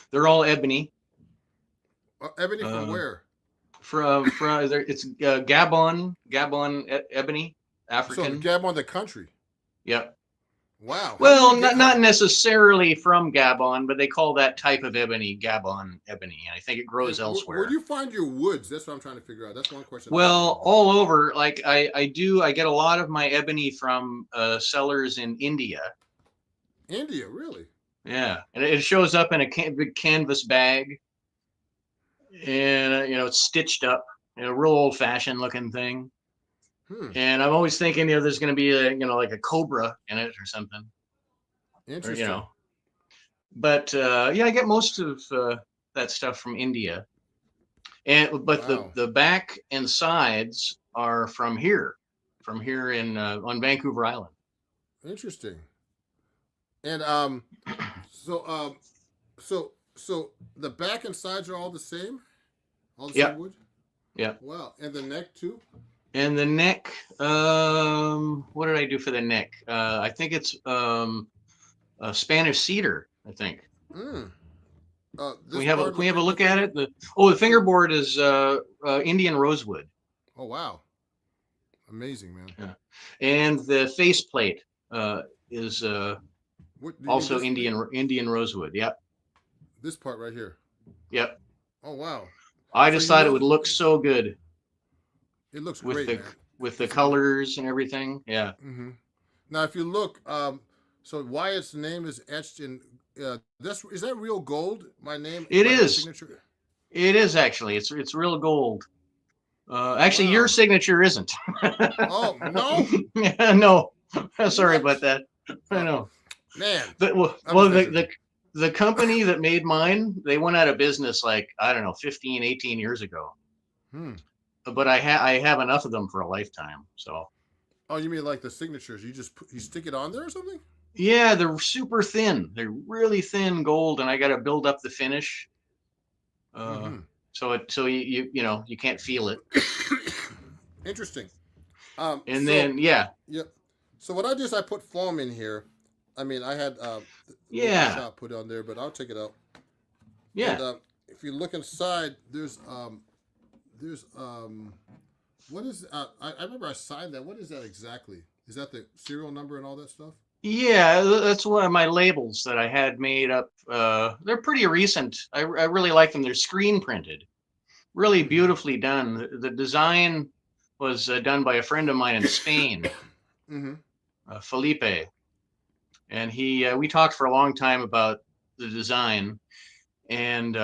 Speaker 2: They're all ebony.
Speaker 1: Ebony from where?
Speaker 2: From it's Gabon ebony, African.
Speaker 1: So Gabon, the country.
Speaker 2: Yep.
Speaker 1: Wow.
Speaker 2: Well, not necessarily from Gabon, but they call that type of ebony Gabon ebony. I think it grows elsewhere.
Speaker 1: Where do you find your woods? That's what I'm trying to figure out. That's one question.
Speaker 2: Well, all over. Like I get a lot of my ebony from sellers in India.
Speaker 1: India, really?
Speaker 2: Yeah, and it shows up in a big canvas bag, and it's stitched up, real old-fashioned looking thing. And I'm always thinking, there's going to be like a cobra in it or something.
Speaker 1: Interesting.
Speaker 2: Or, but I get most of that stuff from India, but the back and sides are from here in on Vancouver Island.
Speaker 1: Interesting. And so the back and sides are all the same? All the same wood?
Speaker 2: Yeah.
Speaker 1: Wow. And the neck too?
Speaker 2: And the neck, what did I do for the neck? I think it's a Spanish cedar, I think.
Speaker 1: Can
Speaker 2: we have a look at it? The fingerboard is Indian rosewood.
Speaker 1: Oh wow. Amazing, man.
Speaker 2: Yeah. And the faceplate is also Indian rosewood. Yep.
Speaker 1: This part right here.
Speaker 2: Yep.
Speaker 1: Oh wow.
Speaker 2: I just thought it would look so good.
Speaker 1: It looks great, man.
Speaker 2: With the colors and everything. Yeah.
Speaker 1: Mm-hmm. Now, if you look, so Wyatt's name is etched in. Is that real gold? My name.
Speaker 2: It is.
Speaker 1: Signature?
Speaker 2: It is actually. It's real gold. Actually, your signature isn't.
Speaker 1: Oh no.
Speaker 2: Yeah, no. Sorry about that. I know.
Speaker 1: Man.
Speaker 2: The company that made mine, they went out of business like, I don't know, 15, 18 years ago. But I have enough of them for a lifetime. So.
Speaker 1: Oh, you mean like the signatures? You stick it on there or something?
Speaker 2: Yeah, they're super thin. They're really thin gold, and I got to build up the finish. Uh,
Speaker 1: Mm-hmm.
Speaker 2: so you can't feel it.
Speaker 1: Interesting.
Speaker 2: And
Speaker 1: So
Speaker 2: then yeah,
Speaker 1: yep. So what I do is I put foam in here. I mean, I had the local
Speaker 2: yeah,
Speaker 1: shop put on there, but I'll take it out. And
Speaker 2: yeah.
Speaker 1: if you look inside, there's what is I remember I signed that. What is that exactly? Is that the serial number and all that stuff?
Speaker 2: Yeah, that's one of my labels that I had made up. They're pretty recent. I really like them. They're screen printed, really
Speaker 1: Mm-hmm.
Speaker 2: beautifully done. The design was done by a friend of mine in Spain,
Speaker 1: Mm-hmm.
Speaker 2: Felipe, and he we talked for a long time about the design and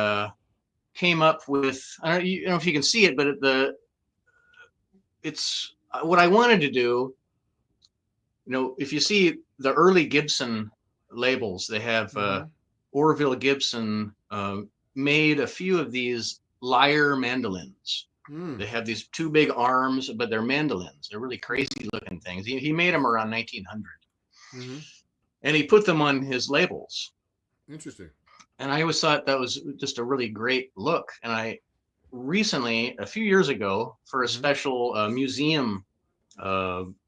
Speaker 2: came up with I don't know if you can see it, but it's what I wanted to do. If you see the early Gibson labels, they have
Speaker 1: Mm-hmm.
Speaker 2: Orville Gibson made a few of these lyre mandolins.
Speaker 1: Mm.
Speaker 2: They have these two big arms, but they're mandolins. They're really
Speaker 1: Mm-hmm.
Speaker 2: crazy looking things. He made them around 1900,
Speaker 1: Mm-hmm.
Speaker 2: and he put them on his labels.
Speaker 1: Interesting.
Speaker 2: And I always thought that was just a really great look. And I recently, a few years ago, for a
Speaker 1: Mm-hmm.
Speaker 2: special museum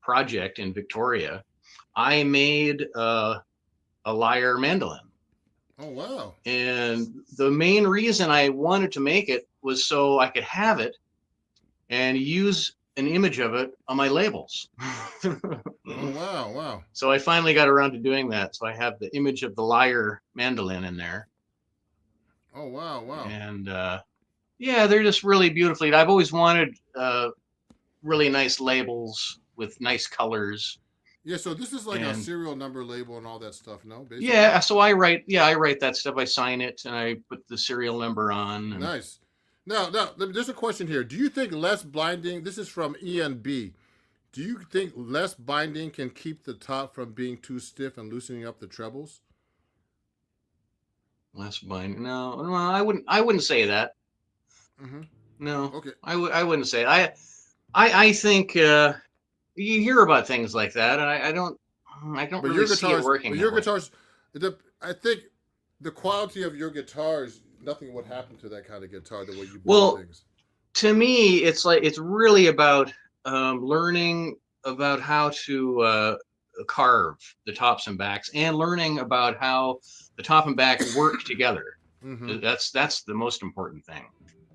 Speaker 2: project in Victoria, I made a lyre mandolin.
Speaker 1: Oh wow.
Speaker 2: And the main reason I wanted to make it was so I could have it and use an image of it on my labels.
Speaker 1: Oh wow. Wow.
Speaker 2: So I finally got around to doing that. So I have the image of the lyre mandolin in there.
Speaker 1: Oh wow. Wow.
Speaker 2: And yeah, they're just really beautifully. I've always wanted really nice labels with nice colors.
Speaker 1: Yeah. So this is like a
Speaker 2: And
Speaker 1: serial number label and all that stuff. No, basically.
Speaker 2: yeah, so I write that stuff. I sign it and I put the serial number on. And
Speaker 1: Nice. Now, there's a question here. Do you think less blinding? This is from ENB. Do you think less binding can keep the top from being too stiff and loosening up the trebles?
Speaker 2: less bind. No, I wouldn't say that.
Speaker 1: Mm-hmm.
Speaker 2: No,
Speaker 1: Okay.
Speaker 2: I wouldn't say it. I think you hear about things like that, and I don't
Speaker 1: But
Speaker 2: really
Speaker 1: your
Speaker 2: see it
Speaker 1: guitars,
Speaker 2: working
Speaker 1: but
Speaker 2: that
Speaker 1: your
Speaker 2: way.
Speaker 1: guitars, I think the quality of your guitars, nothing would happen to that kind of guitar the way you build
Speaker 2: Well,
Speaker 1: things.
Speaker 2: to me, it's really about learning about how to carve the tops and backs, and learning about how the top and back work together.
Speaker 1: Mm-hmm.
Speaker 2: That's the most important thing,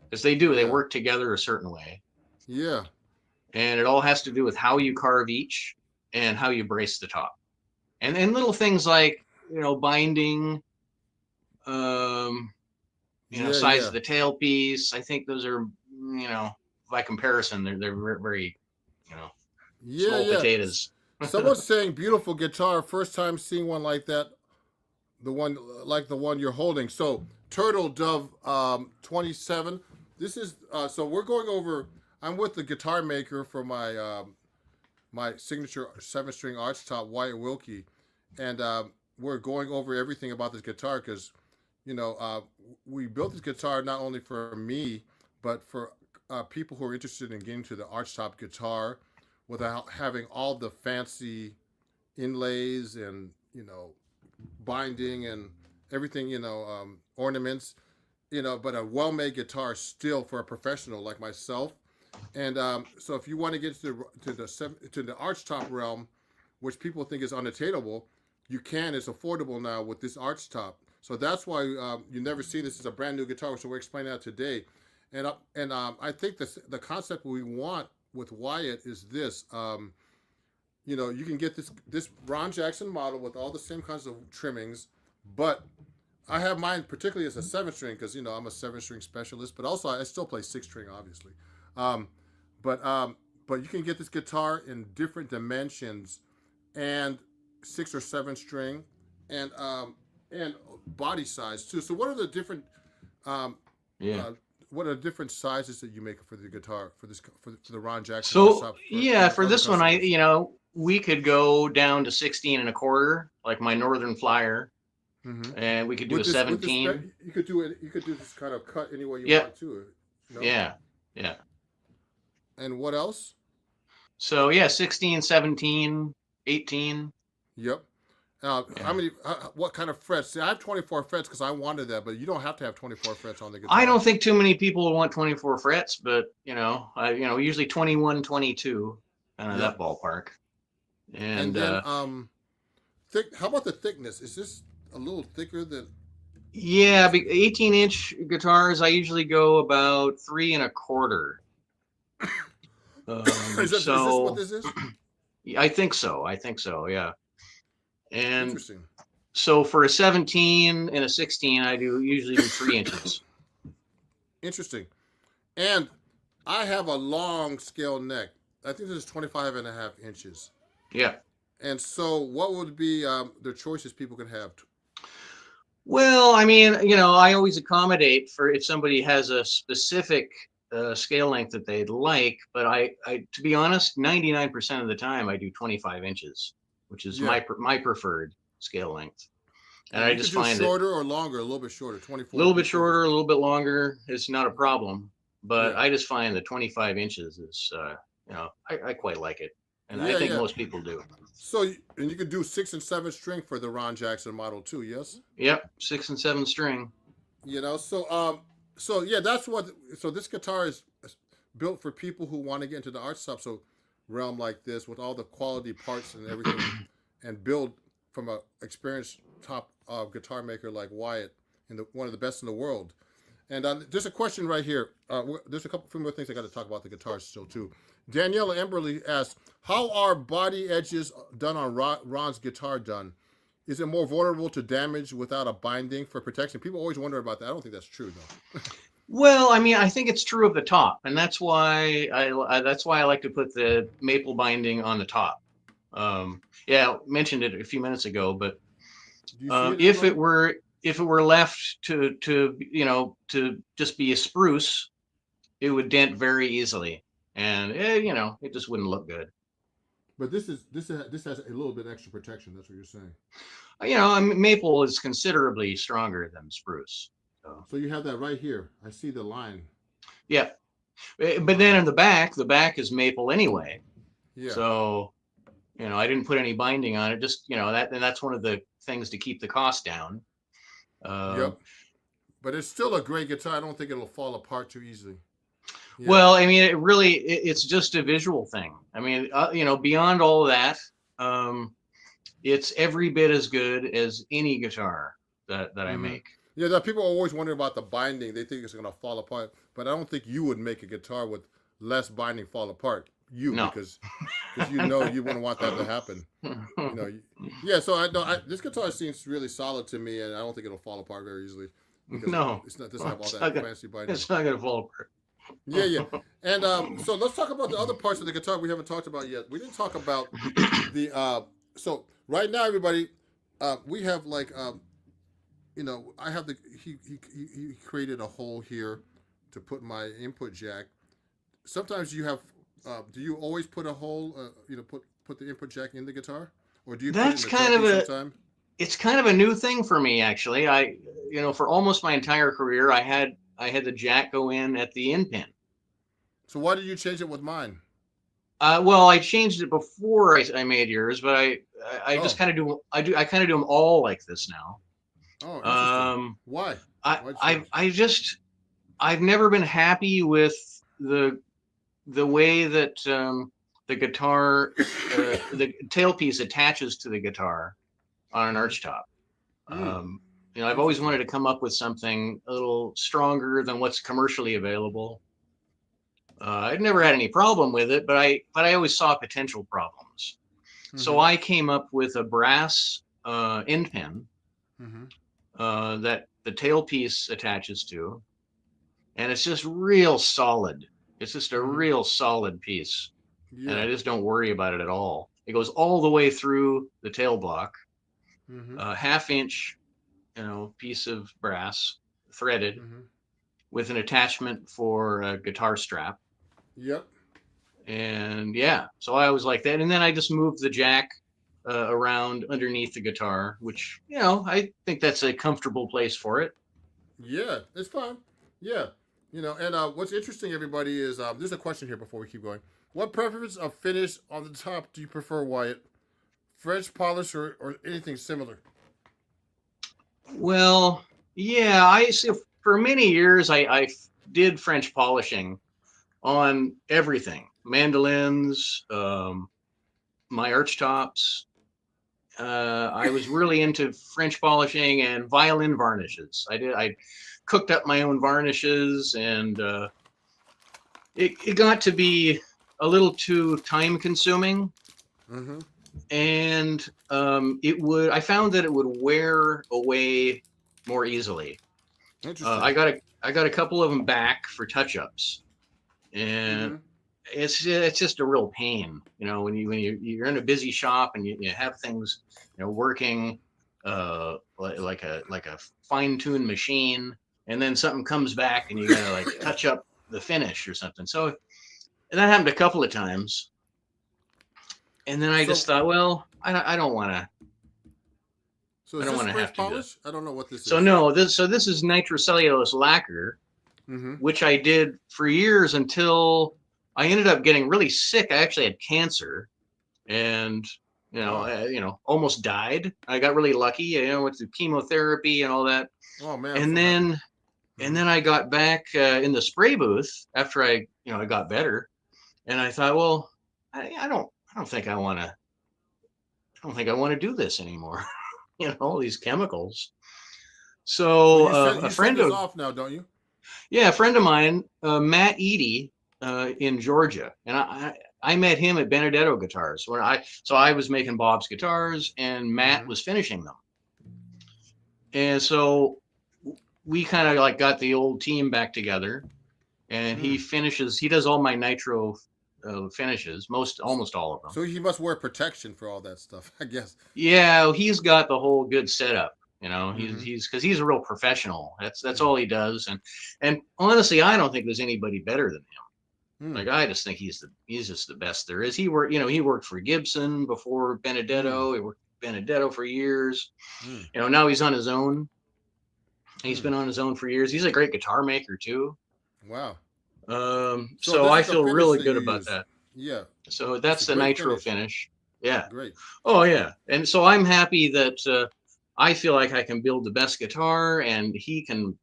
Speaker 2: because they
Speaker 1: Yeah.
Speaker 2: work together a certain way,
Speaker 1: Yeah.
Speaker 2: and it all has to do with how you carve each and how you brace the top, and little things like binding, um,
Speaker 1: Yeah.
Speaker 2: size
Speaker 1: Yeah.
Speaker 2: of the tailpiece. I think those are by comparison they're very you know
Speaker 1: Yeah.
Speaker 2: small
Speaker 1: Yeah.
Speaker 2: potatoes.
Speaker 1: Someone's saying beautiful guitar. First time seeing one like that. The one like the one you're holding. So Turtle Dove 27. This is so we're going over. I'm with the guitar maker for my signature 7 string archtop Wyatt Wilkie, and we're going over everything about this guitar because you know we built this guitar not only for me but for people who are interested in getting to the archtop guitar without having all the fancy inlays and binding and everything, ornaments, but a well-made guitar still for a professional like myself. And so, if you want to get to the archtop realm, which people think is unattainable, you can. It's affordable now with this archtop. So that's why you never see this as a brand new guitar. So we're explaining that today, and I think the concept we want with Wyatt is this. You can get this Ron Jackson model with all the same kinds of trimmings, but I have mine particularly as a 7 string because I'm a 7 string specialist, but also I still play 6 string, obviously. Um, but you can get this guitar in different dimensions and 6 or 7 string, and body size too. So um,
Speaker 2: Yeah.
Speaker 1: uh, what are the different sizes that you make for the guitar for the Ron Jackson
Speaker 2: So
Speaker 1: archtop for
Speaker 2: yeah,
Speaker 1: your
Speaker 2: for
Speaker 1: other
Speaker 2: this one,
Speaker 1: customers?
Speaker 2: we could go down to 16 and a quarter, like my Northern Flyer,
Speaker 1: Mm-hmm.
Speaker 2: and we could do
Speaker 1: With
Speaker 2: a
Speaker 1: this,
Speaker 2: 17.
Speaker 1: you could do it. You could do this kind of cut any way you
Speaker 2: Yeah,
Speaker 1: want to.
Speaker 2: yeah, yeah.
Speaker 1: And what else?
Speaker 2: So yeah, 16, 17, 18.
Speaker 1: Yep. How
Speaker 2: Yeah.
Speaker 1: many? What kind of frets? See, I have 24 frets because I wanted that, but you don't have to have 24 frets on the
Speaker 2: I
Speaker 1: guitar.
Speaker 2: don't think too many people want 24 frets, but usually 21, 22, kind of that
Speaker 1: Yep.
Speaker 2: ballpark.
Speaker 1: And
Speaker 2: And
Speaker 1: then thick. How about the thickness? Is this a little thicker than?
Speaker 2: yeah,
Speaker 1: Let's see.
Speaker 2: 18-inch guitars, I usually go about 3 1/4.
Speaker 1: Is this what
Speaker 2: So
Speaker 1: this is?
Speaker 2: I think so. I think so. Yeah. And
Speaker 1: Interesting.
Speaker 2: so for a 17 and a 16, I usually do 3 inches.
Speaker 1: Interesting. And I have a long scale neck. I think this is 25 and a half inches.
Speaker 2: Yeah.
Speaker 1: And so, what would be the choices people can have?
Speaker 2: Well, I mean, I always accommodate for if somebody has a specific scale length that they'd like, but to be honest, 99% of the time I do 25 inches, which is
Speaker 1: Yeah.
Speaker 2: my preferred scale length. And
Speaker 1: And
Speaker 2: I
Speaker 1: you could
Speaker 2: just
Speaker 1: do
Speaker 2: find that
Speaker 1: shorter or longer, a little bit shorter,
Speaker 2: a
Speaker 1: 24
Speaker 2: little bit
Speaker 1: 3/4.
Speaker 2: shorter, a little bit longer is not a problem. But
Speaker 1: Yeah.
Speaker 2: I just find that 25 inches is, I quite like it. And I
Speaker 1: Yeah,
Speaker 2: think
Speaker 1: yeah.
Speaker 2: most people do.
Speaker 1: So, and you could do 6 and 7 string for the Ron Jackson model too, yes?
Speaker 2: Yep, 6 and 7 string.
Speaker 1: So yeah, that's what. So this guitar is built for people who want to get into the art stuff. So realm like this with all the quality parts and everything, and build from a experienced top guitar maker like Wyatt, and one of the best in the world. And there's a question right here. There's a few more things I got to talk about the guitars still too. Daniela Emberly asks, "How are body edges done on Ron's guitar done? Is it more vulnerable to damage without a binding for protection?" People always wonder about that. I don't think that's true though.
Speaker 2: Well, I mean, I think it's true of the top, and that's why I like to put the maple binding on the top. Yeah, I mentioned it a few minutes ago, but
Speaker 1: Do you see it,
Speaker 2: if it
Speaker 1: everybody?
Speaker 2: were left to just be a spruce, it would dent very easily, and it just wouldn't look good.
Speaker 1: But this has a little bit extra protection. That's what you're saying.
Speaker 2: I mean, maple is considerably stronger than spruce. So
Speaker 1: So you have that right here. I see the line.
Speaker 2: yeah. But then
Speaker 1: Wow.
Speaker 2: in the back is maple anyway.
Speaker 1: Yeah.
Speaker 2: So I didn't put any binding on it. Just that's one of the things to keep the cost down. Um,
Speaker 1: Yep. But it's still a great guitar. I don't think it'll fall apart too easily. Yeah.
Speaker 2: well, I mean, it's just a visual thing. I mean, beyond all of that, um, it's every bit as good as any guitar that I
Speaker 1: Mm-hmm.
Speaker 2: make.
Speaker 1: Yeah, that people always wonder about the binding. They think it's gonna fall apart, but I don't think you would make a guitar with less binding fall apart. You
Speaker 2: No.
Speaker 1: because you know you wouldn't want that to happen. You know, yeah. So I know this guitar seems really solid to me, and I don't think it'll fall apart very easily because
Speaker 2: No,
Speaker 1: it's not doesn't have all
Speaker 2: it's
Speaker 1: that
Speaker 2: not gonna,
Speaker 1: fancy binding.
Speaker 2: it's not gonna fall
Speaker 1: Yeah, yeah.
Speaker 2: apart.
Speaker 1: And so let's talk about the other parts of the guitar we haven't talked about yet. We didn't talk about the so right now, everybody, we have like I have he created a hole here to put my input jack. Sometimes you have do you always put a hole put the input jack in the guitar, or do you put it in
Speaker 2: That's
Speaker 1: the
Speaker 2: kind of
Speaker 1: tailpiece
Speaker 2: a
Speaker 1: sometime?
Speaker 2: it's kind of a new thing for me, actually. For almost my entire career, I had the jack go in at the in pin.
Speaker 1: So why did you change it with mine?
Speaker 2: Well, I changed it before I made yours, but I just
Speaker 1: Oh,
Speaker 2: kind of do them all like this now.
Speaker 1: oh, interesting.
Speaker 2: Um,
Speaker 1: Why?
Speaker 2: I
Speaker 1: Why
Speaker 2: I
Speaker 1: change?
Speaker 2: I just I've never been happy with the way that the guitar the tailpiece attaches to the guitar on an
Speaker 1: Mm-hmm.
Speaker 2: arch top.
Speaker 1: Mm,
Speaker 2: Um, I've always
Speaker 1: interesting.
Speaker 2: wanted to come up with something a little stronger than what's commercially available. I've never had any problem with it, but I always saw potential problems. So
Speaker 1: Mm-hmm.
Speaker 2: I came up with a brass end pin
Speaker 1: Mm-hmm.
Speaker 2: that the tailpiece attaches to, and it's just real solid. It's just a
Speaker 1: Mm-hmm.
Speaker 2: real solid piece, and
Speaker 1: Yeah.
Speaker 2: I just don't worry about it at all. It goes all the way through the tail block,
Speaker 1: Mm-hmm.
Speaker 2: a half-inch, piece of brass threaded
Speaker 1: Mm-hmm.
Speaker 2: with an attachment for a guitar strap.
Speaker 1: Yep.
Speaker 2: And yeah, so I always like that. And then I just moved the jack around underneath the guitar, which, I think that's a comfortable place for it.
Speaker 1: Yeah, it's fine. Yeah, and what's interesting, everybody, is there's a question here before we keep going. What preference of finish on the top do you prefer, Wyatt? French polish or anything similar?
Speaker 2: Well, yeah, I see. For many years, I did French polishing on everything, mandolins, my archtops. I was really into French polishing and violin varnishes. I cooked up my own varnishes, and it got to be a little too time consuming.
Speaker 1: Mm-hmm.
Speaker 2: And I found that it would wear away more easily.
Speaker 1: Interesting.
Speaker 2: I got a couple of them back for touch-ups, and
Speaker 1: Mm-hmm.
Speaker 2: it's just a real pain, when you're in a busy shop and you have things, working like a fine-tuned machine, and then something comes back and you gotta like touch up the finish or something. So and that happened a couple of times, and then I
Speaker 1: So
Speaker 2: just thought, well, I don't want
Speaker 1: so is
Speaker 2: to
Speaker 1: this
Speaker 2: have
Speaker 1: French
Speaker 2: to do it.
Speaker 1: polish? I don't know what this
Speaker 2: So
Speaker 1: is.
Speaker 2: no, this is nitrocellulose lacquer,
Speaker 1: Mm-hmm.
Speaker 2: which I did for years until I ended up getting really sick. I actually had cancer, and
Speaker 1: Oh.
Speaker 2: almost died. I got really lucky. Went through chemotherapy and all that,
Speaker 1: Oh man, I'm
Speaker 2: and
Speaker 1: so happy.
Speaker 2: then
Speaker 1: Mm-hmm.
Speaker 2: I got back in the spray booth after I got better, and I thought, well, I don't think I want to. I don't think I want to do this anymore. All these chemicals.
Speaker 1: So
Speaker 2: So
Speaker 1: you send this off now, don't you?
Speaker 2: a friend of mine, Matt Eady, in Georgia, and I met him at Benedetto Guitars where I was making Bob's guitars and Matt
Speaker 1: Mm-hmm.
Speaker 2: was finishing them, and so we kind of like got the old team back together, and
Speaker 1: Mm.
Speaker 2: he does all my nitro finishes, almost all of them.
Speaker 1: So he must wear protection for all that stuff, I guess.
Speaker 2: Yeah, he's got the whole good setup.
Speaker 1: Mm-hmm.
Speaker 2: He's because he's a real professional. That's
Speaker 1: Mm.
Speaker 2: all he does, and honestly, I don't think there's anybody better than him.
Speaker 1: Mm.
Speaker 2: Like I just think he's just the best there is. He worked for Gibson before
Speaker 1: Mm.
Speaker 2: Benedetto. He worked for Benedetto for years.
Speaker 1: Mm.
Speaker 2: Now he's on his own. He's
Speaker 1: Mm.
Speaker 2: been on his own for years. He's a great guitar maker too.
Speaker 1: Wow. So
Speaker 2: So
Speaker 1: this
Speaker 2: I
Speaker 1: is the
Speaker 2: feel
Speaker 1: finish
Speaker 2: really
Speaker 1: that you
Speaker 2: good about
Speaker 1: use.
Speaker 2: that.
Speaker 1: Yeah,
Speaker 2: So
Speaker 1: it's
Speaker 2: that's
Speaker 1: a
Speaker 2: the
Speaker 1: great
Speaker 2: nitro
Speaker 1: finish.
Speaker 2: finish. Yeah.
Speaker 1: Great.
Speaker 2: Oh yeah. And so I'm happy that I feel like I can build the best guitar, and he can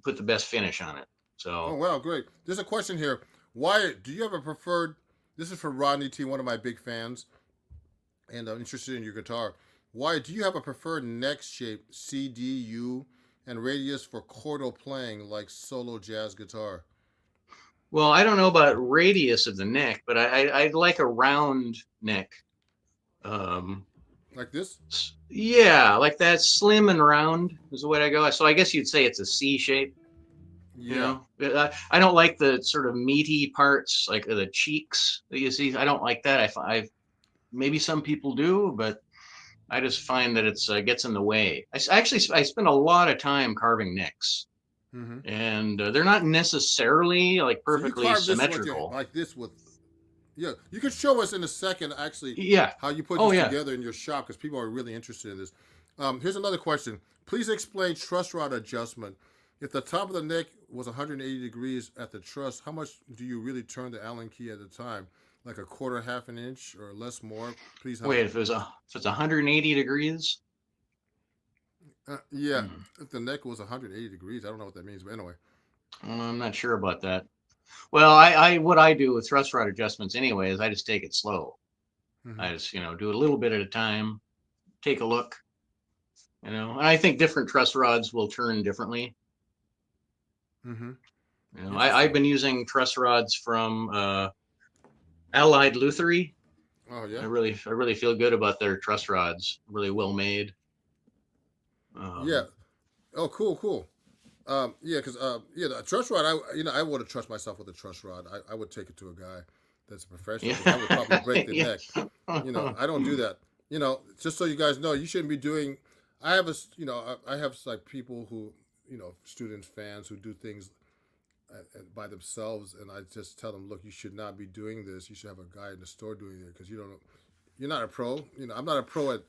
Speaker 2: put the best finish on it.
Speaker 1: Oh
Speaker 2: So
Speaker 1: wow, great. There's a question here. Why do you have a preferred? This is for Rodney T, one of my big fans, and I'm interested in your guitar. Why do you have a preferred neck shape, CDU, and radius for chordal playing like solo jazz guitar?
Speaker 2: well, I don't know about radius of the neck, but I'd like a round neck. Um,
Speaker 1: Like this?
Speaker 2: yeah, like that, slim and round is the way I go. So I guess you'd say it's a C shape.
Speaker 1: Yeah.
Speaker 2: I don't like the sort of meaty parts, like the cheeks that you see. I don't like that. Maybe some people do, but I just find that it's gets in the way. I spend a lot of time carving necks,
Speaker 1: Mm-hmm.
Speaker 2: and they're not necessarily like
Speaker 1: So you
Speaker 2: perfectly
Speaker 1: carve this with
Speaker 2: symmetrical.
Speaker 1: like this with. Yeah, you can show us in a second actually
Speaker 2: Yeah.
Speaker 1: how you put
Speaker 2: Oh
Speaker 1: this
Speaker 2: yeah.
Speaker 1: together in your shop because people are really interested in this. Here's another question. Please explain truss rod adjustment. If the top of the neck was 180 degrees at the truss, how much do you really turn the Allen key at the time? Like a quarter, half an inch, or less more? Please help.
Speaker 2: Wait, if it's 180 degrees.
Speaker 1: Yeah,
Speaker 2: Hmm.
Speaker 1: if the neck was 180 degrees, I don't know what that means, but anyway.
Speaker 2: I'm not sure about that. Well, I what I do with thrust rod adjustments anyway is I just take it slow.
Speaker 1: Mm-hmm.
Speaker 2: I just do a little bit at a time, take a look, and I think different truss rods will turn differently.
Speaker 1: Mm-hmm.
Speaker 2: I've
Speaker 1: Interesting.
Speaker 2: been using truss rods from Allied Lutherie.
Speaker 1: Oh yeah.
Speaker 2: I really feel good about their truss rods. Really well made.
Speaker 1: Yeah.
Speaker 2: Um,
Speaker 1: Oh, cool, cool. Yeah, because yeah, the truss rod. I wouldn't trust myself with a truss rod. I would take it to a guy that's a professional because I would probably break the
Speaker 2: yeah.
Speaker 1: neck. I don't do that. Just so you guys know, you shouldn't be doing. I have I have like people who, students, fans who do things by themselves, and I just tell them, look, you should not be doing this. You should have a guy in the store doing it because you don't. You're not a pro. I'm not a pro at.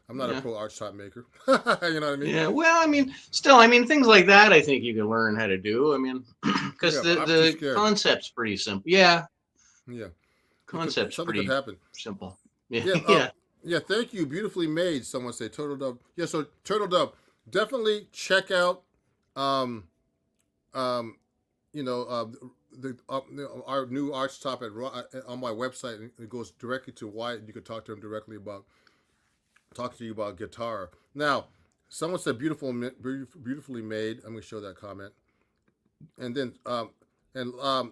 Speaker 1: I'm not a
Speaker 2: Yeah.
Speaker 1: pro arch top maker. You know what I mean?
Speaker 2: Yeah, well, still, things like that, I think you can learn how to do. Because
Speaker 1: Yeah, but I'm too
Speaker 2: the
Speaker 1: scared.
Speaker 2: concept's pretty simple. Yeah,
Speaker 1: Yeah, because
Speaker 2: concept's
Speaker 1: something could
Speaker 2: pretty
Speaker 1: happen.
Speaker 2: simple. Yeah,
Speaker 1: Yeah.
Speaker 2: yeah.
Speaker 1: Yeah, thank you. Beautifully made. Someone say Turtle Dove. Yeah, so Turtle Dove, definitely check out, um, um, you know, our new arch top on my website. And it goes directly to Wyatt. You can talk to him directly about talk to you about guitar. Now, someone said beautifully made. I'm gonna show that comment. And then,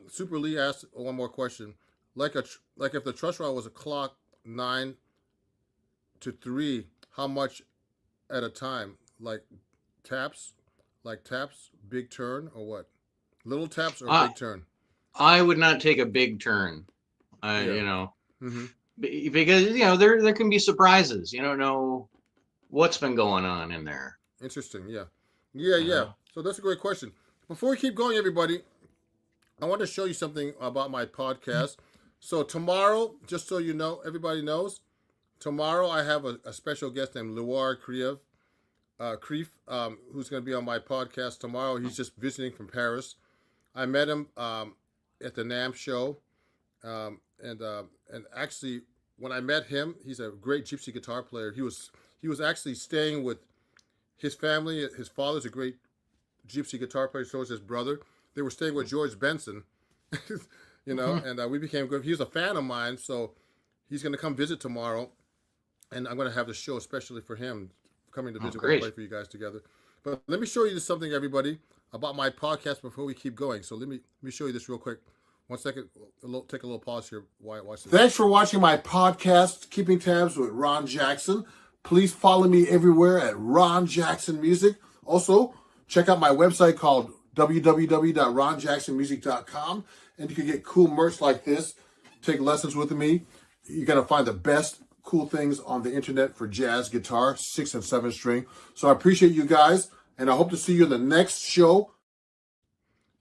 Speaker 1: Super Lee asked one more question. Like if the truss rod was a clock 9 to 3, how much at a time? Taps, taps, big turn, or what? Little taps or
Speaker 2: I
Speaker 1: big turn?
Speaker 2: I would not take a big turn.
Speaker 1: Yeah.
Speaker 2: You know,
Speaker 1: Mm-hmm.
Speaker 2: because there can be surprises. You don't know what's been going on in there.
Speaker 1: Interesting. Yeah. Yeah. Yeah.
Speaker 2: Uh,
Speaker 1: So that's a great question. Before we keep going, everybody, I want to show you something about my podcast. So tomorrow, just so you know, everybody knows, tomorrow I have a special guest named Luar Krief, who's going to be on my podcast tomorrow. He's just visiting from Paris. I met him at the NAMM show, and actually, when I met him, he's a great gypsy guitar player. He was actually staying with his family. His father's a great gypsy guitar player. So is his brother. They were staying with George Benson, and we became good. He was a fan of mine, so he's going to come visit tomorrow, and I'm going to have the show especially for him coming to visit. We're going to
Speaker 2: great.
Speaker 1: play for you guys together. But let me show you something, everybody, about my podcast before we keep going. So let me show you this real quick. 1 second. Take a little pause here. Watch this. Thanks for watching my podcast, Keeping Tabs with Ron Jackson. Please follow me everywhere at Ron Jackson Music. Also, check out my website called www.ronjacksonmusic.com, and you can get cool merch like this. Take lessons with me. You're going to find the best cool things on the internet for jazz guitar, 6 and 7 string. So I appreciate you guys, and I hope to see you in the next show.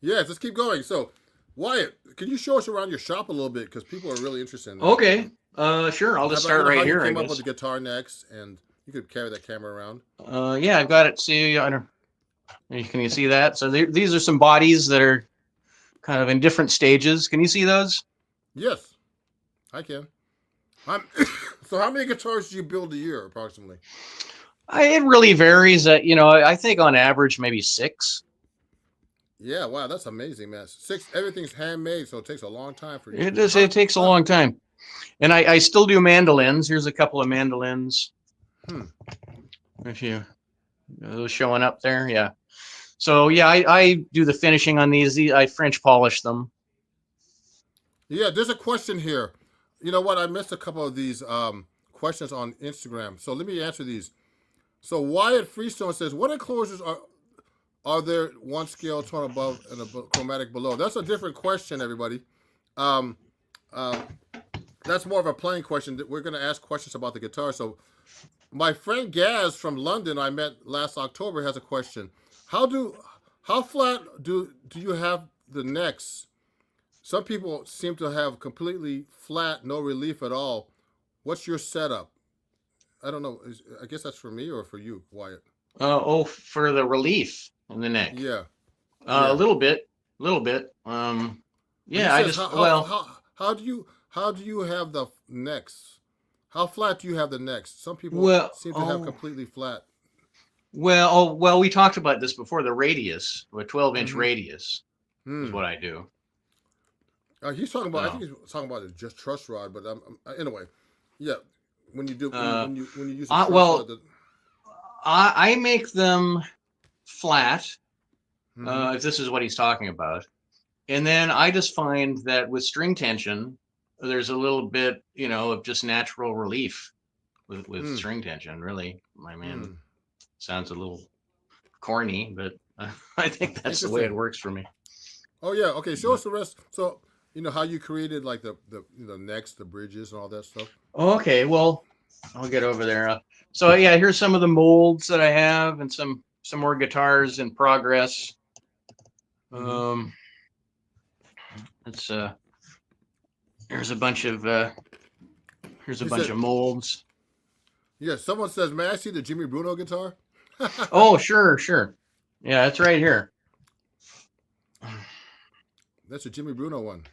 Speaker 1: Yes, let's keep going. So, Wyatt, can you show us around your shop a little bit, because people are really interested in that.
Speaker 2: Okay. Sure. I'll just start right here.
Speaker 1: You
Speaker 2: I
Speaker 1: came
Speaker 2: guess.
Speaker 1: up with the guitar necks, and you could carry that camera around.
Speaker 2: Yeah, I've got it. See, I don't. Can you see that? So these are some bodies that are kind of in different stages. Can you see those?
Speaker 1: Yes, I can. So how many guitars do you build a year, approximately?
Speaker 2: It really varies. I think on average maybe 6.
Speaker 1: Yeah, wow, that's amazing, man. 6, everything's handmade, so it takes a long time for you.
Speaker 2: It takes a long time. And I still do mandolins. Here's a couple of mandolins. If you those showing up there, yeah. So yeah, I do the finishing on these. I French polish them.
Speaker 1: Yeah, there's a question here. You know what? I missed a couple of these questions on Instagram. So let me answer these. So Wyatt Freestone says, what enclosures are there one scale tone above and a chromatic below? That's a different question, everybody. That's more of a playing question. We're going to ask questions about the guitar. So my friend Gaz from London, I met last October, has a question. How flat do you have the necks? Some people seem to have completely flat, no relief at all. What's your setup? I don't know. I guess that's for me or for you, Wyatt.
Speaker 2: For the relief in the neck.
Speaker 1: Yeah.
Speaker 2: A little bit. Yeah, I just
Speaker 1: how do you have the necks? How flat do you have the necks? Some people seem to have completely flat.
Speaker 2: Well, we talked about this before. The radius, a 12-inch radius, is what I do.
Speaker 1: He's talking about. I think he's talking about just truss rod, but anyway, yeah. When you do when you use a truss rod,
Speaker 2: I make them flat. If this is what he's talking about, and then I just find that with string tension, there's a little bit, of just natural relief with string tension. Really, I mean, sounds a little corny, but I think that's the way it works for me.
Speaker 1: Oh yeah. Okay. Show us the rest. So how you created like the necks, the bridges, and all that stuff.
Speaker 2: Okay. Well, I'll get over there. So yeah, here's some of the molds that I have, and some more guitars in progress. It's here's a bunch of molds.
Speaker 1: Yeah. Someone says, "May I see the Jimmy Bruno guitar?"
Speaker 2: Oh, sure. Yeah, it's right here.
Speaker 1: That's a Jimmy Bruno one.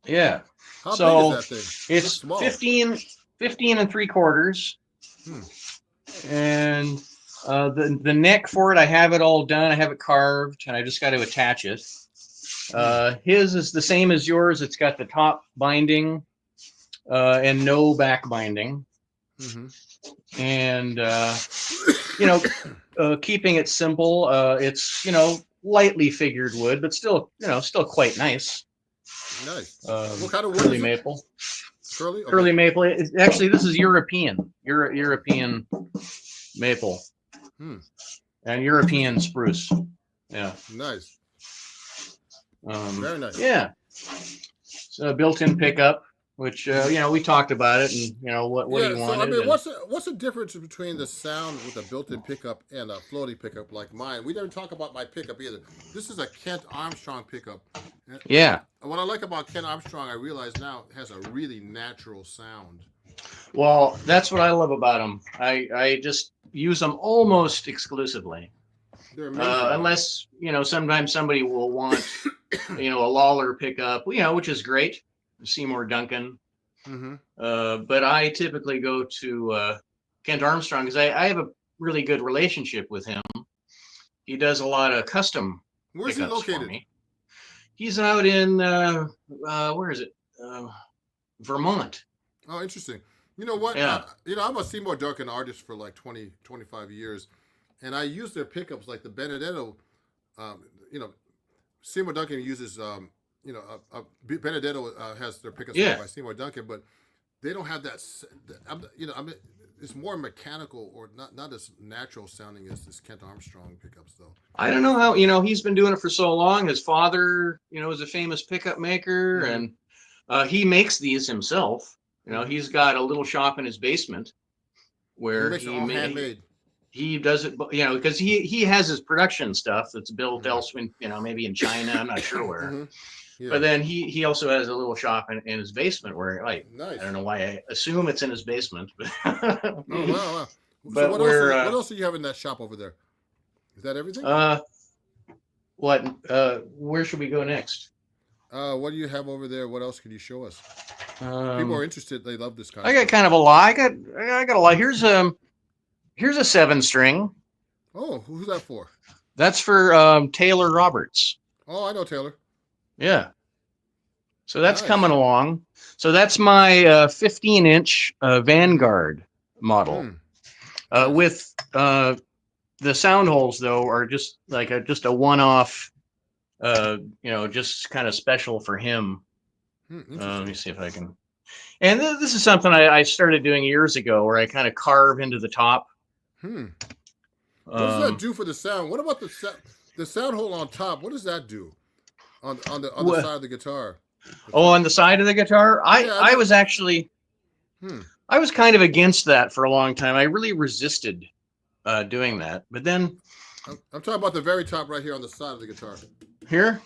Speaker 2: Yeah.
Speaker 1: How big is that thing?
Speaker 2: It's 15. 15 3/4.
Speaker 1: Hmm.
Speaker 2: And the neck for it, I have it all done. I have it carved, and I just got to attach it. His is the same as yours. It's got the top binding and no back binding.
Speaker 1: Mm-hmm.
Speaker 2: And keeping it simple. It's lightly figured wood, but still still quite nice.
Speaker 1: Nice. What kind of wood
Speaker 2: Curly
Speaker 1: is it?
Speaker 2: maple.
Speaker 1: Curly? Okay.
Speaker 2: Curly maple. Actually, this is European. European maple. And European spruce. Yeah.
Speaker 1: Nice.
Speaker 2: Very
Speaker 1: nice.
Speaker 2: Yeah. So a built-in pickup, which we talked about it, and what do you want?
Speaker 1: So I mean, what's the difference between the sound with a built-in pickup and a floaty pickup like mine? We didn't talk about my pickup either. This is a Kent Armstrong pickup.
Speaker 2: Yeah.
Speaker 1: And what I like about Kent Armstrong, I realize now, it has a really natural sound.
Speaker 2: Well, that's what I love about them. I just use them almost exclusively.
Speaker 1: They're amazing.
Speaker 2: Unless sometimes somebody will want a Lawler pickup, which is great, Seymour Duncan.
Speaker 1: Mm-hmm.
Speaker 2: But I typically go to Kent Armstrong because I have a really good relationship with him. He does a lot of custom.
Speaker 1: Where's he located?
Speaker 2: For me. He's out in where is it? Vermont.
Speaker 1: Oh, interesting. You know what?
Speaker 2: Yeah.
Speaker 1: I'm a Seymour Duncan artist for like 20, 25 years, and I use their pickups like the Benedetto. Seymour Duncan uses, Benedetto has their pickups by Seymour Duncan, but they don't have that. It's more mechanical or not as natural sounding as this Kent Armstrong pickups, though.
Speaker 2: I don't know how he's been doing it for so long. His father, is a famous pickup maker, and he makes these himself. He's got a little shop in his basement where
Speaker 1: he makes it all handmade.
Speaker 2: He does it, because he has his production stuff that's built elsewhere, maybe in China. I'm not sure where.
Speaker 1: Mm-hmm. Yeah.
Speaker 2: But then he also has a little shop in his basement where, like,
Speaker 1: nice.
Speaker 2: I don't know why I assume it's in his basement. But
Speaker 1: oh wow!
Speaker 2: But
Speaker 1: so what else do you have in that shop over there? Is that everything?
Speaker 2: Where should we go next?
Speaker 1: What do you have over there? What else could you show us? People are interested. They love this kind.
Speaker 2: I got kind of a lot. I got a lot. Here's a 7-string.
Speaker 1: Oh, who's that for?
Speaker 2: That's for Taylor Roberts.
Speaker 1: Oh, I know Taylor.
Speaker 2: Yeah. So that's coming along. So that's my 15-inch Vanguard model. With the sound holes, though, are just like a one-off, just kind of special for him. Let me see if I can. And this is something I started doing years ago, where I kind of carve into the top.
Speaker 1: What does that do for the sound? What about the sound hole on top? What does that do on the side of the guitar?
Speaker 2: On the side of the guitar? I was actually I was kind of against that for a long time. I really resisted doing that. But then
Speaker 1: I'm talking about the very top right here on the side of the guitar.
Speaker 2: Here?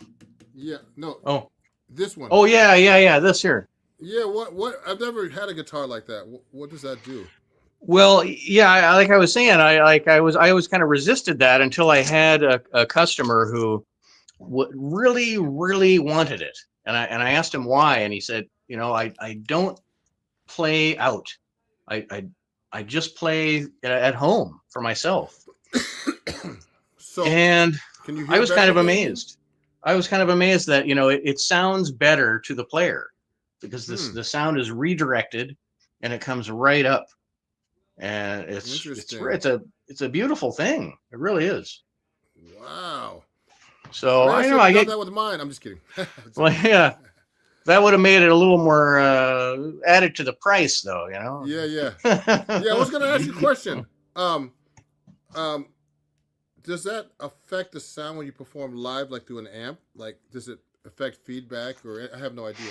Speaker 1: Yeah. No.
Speaker 2: Oh.
Speaker 1: This one.
Speaker 2: Oh yeah. This here.
Speaker 1: Yeah. What? I've never had a guitar like that. What does that do?
Speaker 2: Well, yeah, like I was saying, I always kind of resisted that until I had a customer who really, really wanted it, and I asked him why, and he said, I don't play out, I just play at home for myself.
Speaker 1: So,
Speaker 2: and
Speaker 1: can you hear
Speaker 2: I was kind of amazed. I was kind of amazed that it sounds better to the player because the sound is redirected and it comes right up. And it's a beautiful thing. It really is.
Speaker 1: Wow.
Speaker 2: So I get
Speaker 1: that with mine. I'm just kidding.
Speaker 2: Well, yeah, that would have made it a little more added to the price, though.
Speaker 1: Yeah. Yeah. I was going to ask you a question. Does that affect the sound when you perform live, like through an amp? Like, does it affect feedback, or I have no idea.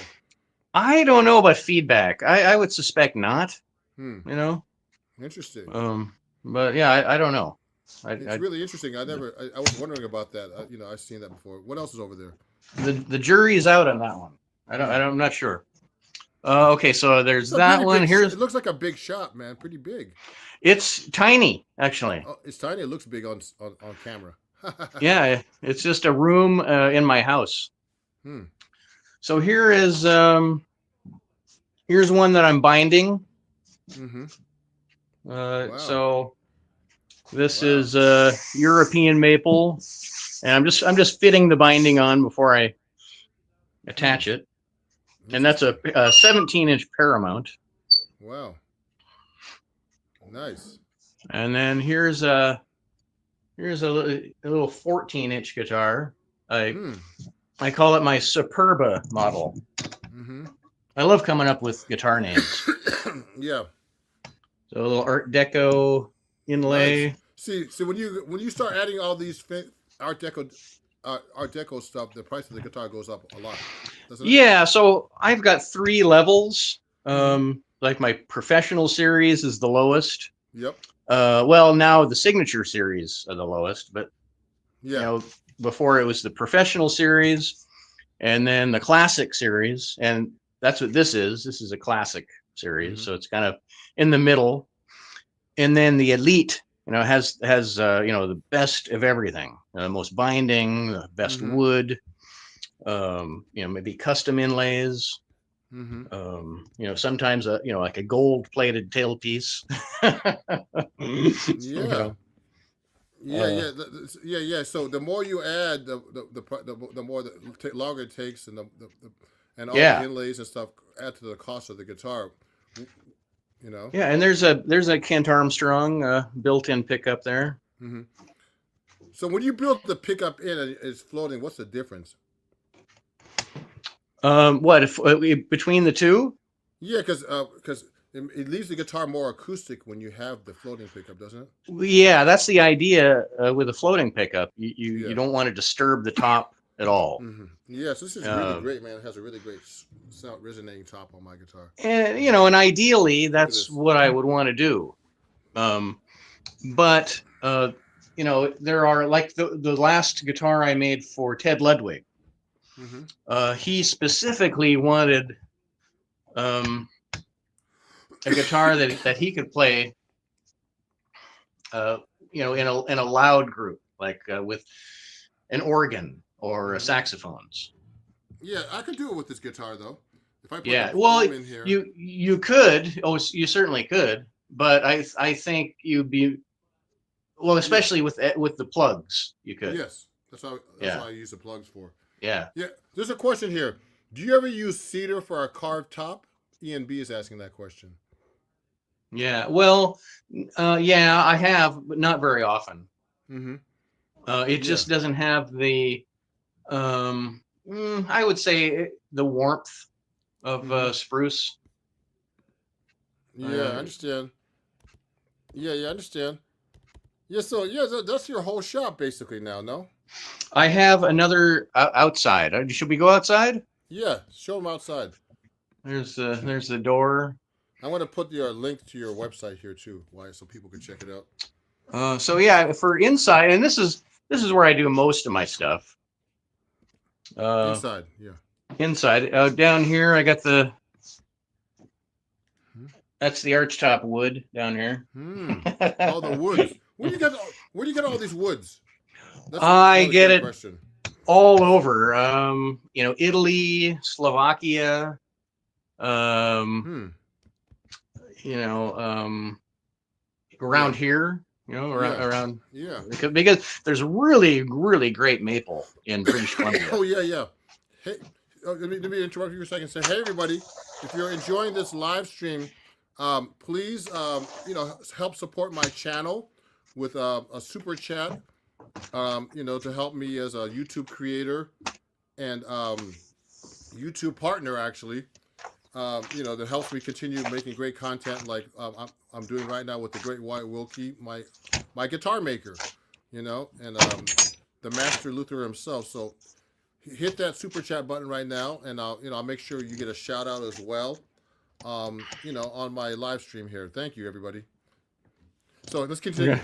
Speaker 1: I
Speaker 2: don't know about feedback. I would suspect not.
Speaker 1: Interesting.
Speaker 2: But yeah, I don't know.
Speaker 1: It's really interesting. I was wondering about that. I've seen that before. What else is over there?
Speaker 2: The jury is out on that one. I'm not sure. Okay, so there's that one. Here's.
Speaker 1: It looks like a big shop, man. Pretty big.
Speaker 2: It's tiny, actually.
Speaker 1: Oh, it's tiny. It looks big on camera.
Speaker 2: Yeah, it's just a room in my house. So here's one that I'm binding.
Speaker 1: Mm-hmm. Wow.
Speaker 2: So this
Speaker 1: Wow.
Speaker 2: is European maple, and I'm just fitting the binding on before I attach it. And that's a 17-inch Paramount.
Speaker 1: Wow. Nice.
Speaker 2: And then here's a little 14-inch guitar. I call it my Superba model.
Speaker 1: Mm-hmm.
Speaker 2: I love coming up with guitar names.
Speaker 1: Yeah.
Speaker 2: So a little Art Deco inlay.
Speaker 1: Nice. See when you start adding all these Art Deco stuff, the price of the guitar goes up a lot, doesn't it?
Speaker 2: Yeah, so I've got 3 levels. Like my professional series is the lowest.
Speaker 1: Yep.
Speaker 2: Well, now the signature series are the lowest, but
Speaker 1: Yeah.
Speaker 2: before it was the professional series, and then the classic series, and that's what this is. This is a classic series, so it's kind of in the middle. And then the elite, has the best of everything, the most binding, the best wood, maybe custom inlays. Sometimes like a gold plated tailpiece.
Speaker 1: Yeah. Yeah. So the more you add, the more longer it takes, and and all the inlays and stuff add to the cost of the guitar.
Speaker 2: Yeah, and there's a Kent Armstrong built-in pickup there.
Speaker 1: So when you build the pickup in and it's floating, what's the difference?
Speaker 2: What if between the two?
Speaker 1: Yeah, because it leaves the guitar more acoustic when you have the floating pickup, doesn't it?
Speaker 2: Yeah, that's the idea with a floating pickup. You don't want to disturb the top at all.
Speaker 1: Yes, this is really great, man. It has a really great sound, resonating top on my guitar.
Speaker 2: And and ideally that's what I would want to do. But there are, like the last guitar I made for Ted Ludwig. He specifically wanted a guitar that he could play, in a loud group, like with an organ or saxophones.
Speaker 1: Yeah, I could do it with this guitar though. If I put in here.
Speaker 2: you could. Oh, you certainly could. But I think you'd be, well, especially with the plugs, you could.
Speaker 1: Yes, that's what I use the plugs for.
Speaker 2: Yeah.
Speaker 1: Yeah. There's a question here. Do you ever use cedar for a carved top? Ian B is asking that question.
Speaker 2: Yeah. Well, yeah, I have, but not very often. It just doesn't have the, I would say, the warmth of spruce.
Speaker 1: Yeah, I understand. Yeah, I understand. Yeah, so that's your whole shop basically now, no?
Speaker 2: I have another outside. Should we go outside?
Speaker 1: Yeah, show them outside.
Speaker 2: There's the door.
Speaker 1: I want to put your link to your website here too, so people can check it out.
Speaker 2: So yeah, for inside, and this is where I do most of my stuff.
Speaker 1: Inside, yeah.
Speaker 2: Inside, down here, I got that's the archtop wood down here.
Speaker 1: All the woods. Where do you get all these woods?
Speaker 2: I get it all over. Italy, Slovakia. Around here. Around.
Speaker 1: Yeah.
Speaker 2: Because there's really, really great maple in British Columbia.
Speaker 1: Oh yeah. Hey, let me interrupt you for a second. Say, hey everybody, if you're enjoying this live stream, please help support my channel with a super chat. To help me as a YouTube creator and YouTube partner, actually. That helps me continue making great content like I'm doing right now with the great Wyatt Wilkie, my guitar maker, and the Master Luthier himself. So hit that super chat button right now, and I'll make sure you get a shout out as well, on my live stream here. Thank you, everybody. So let's continue.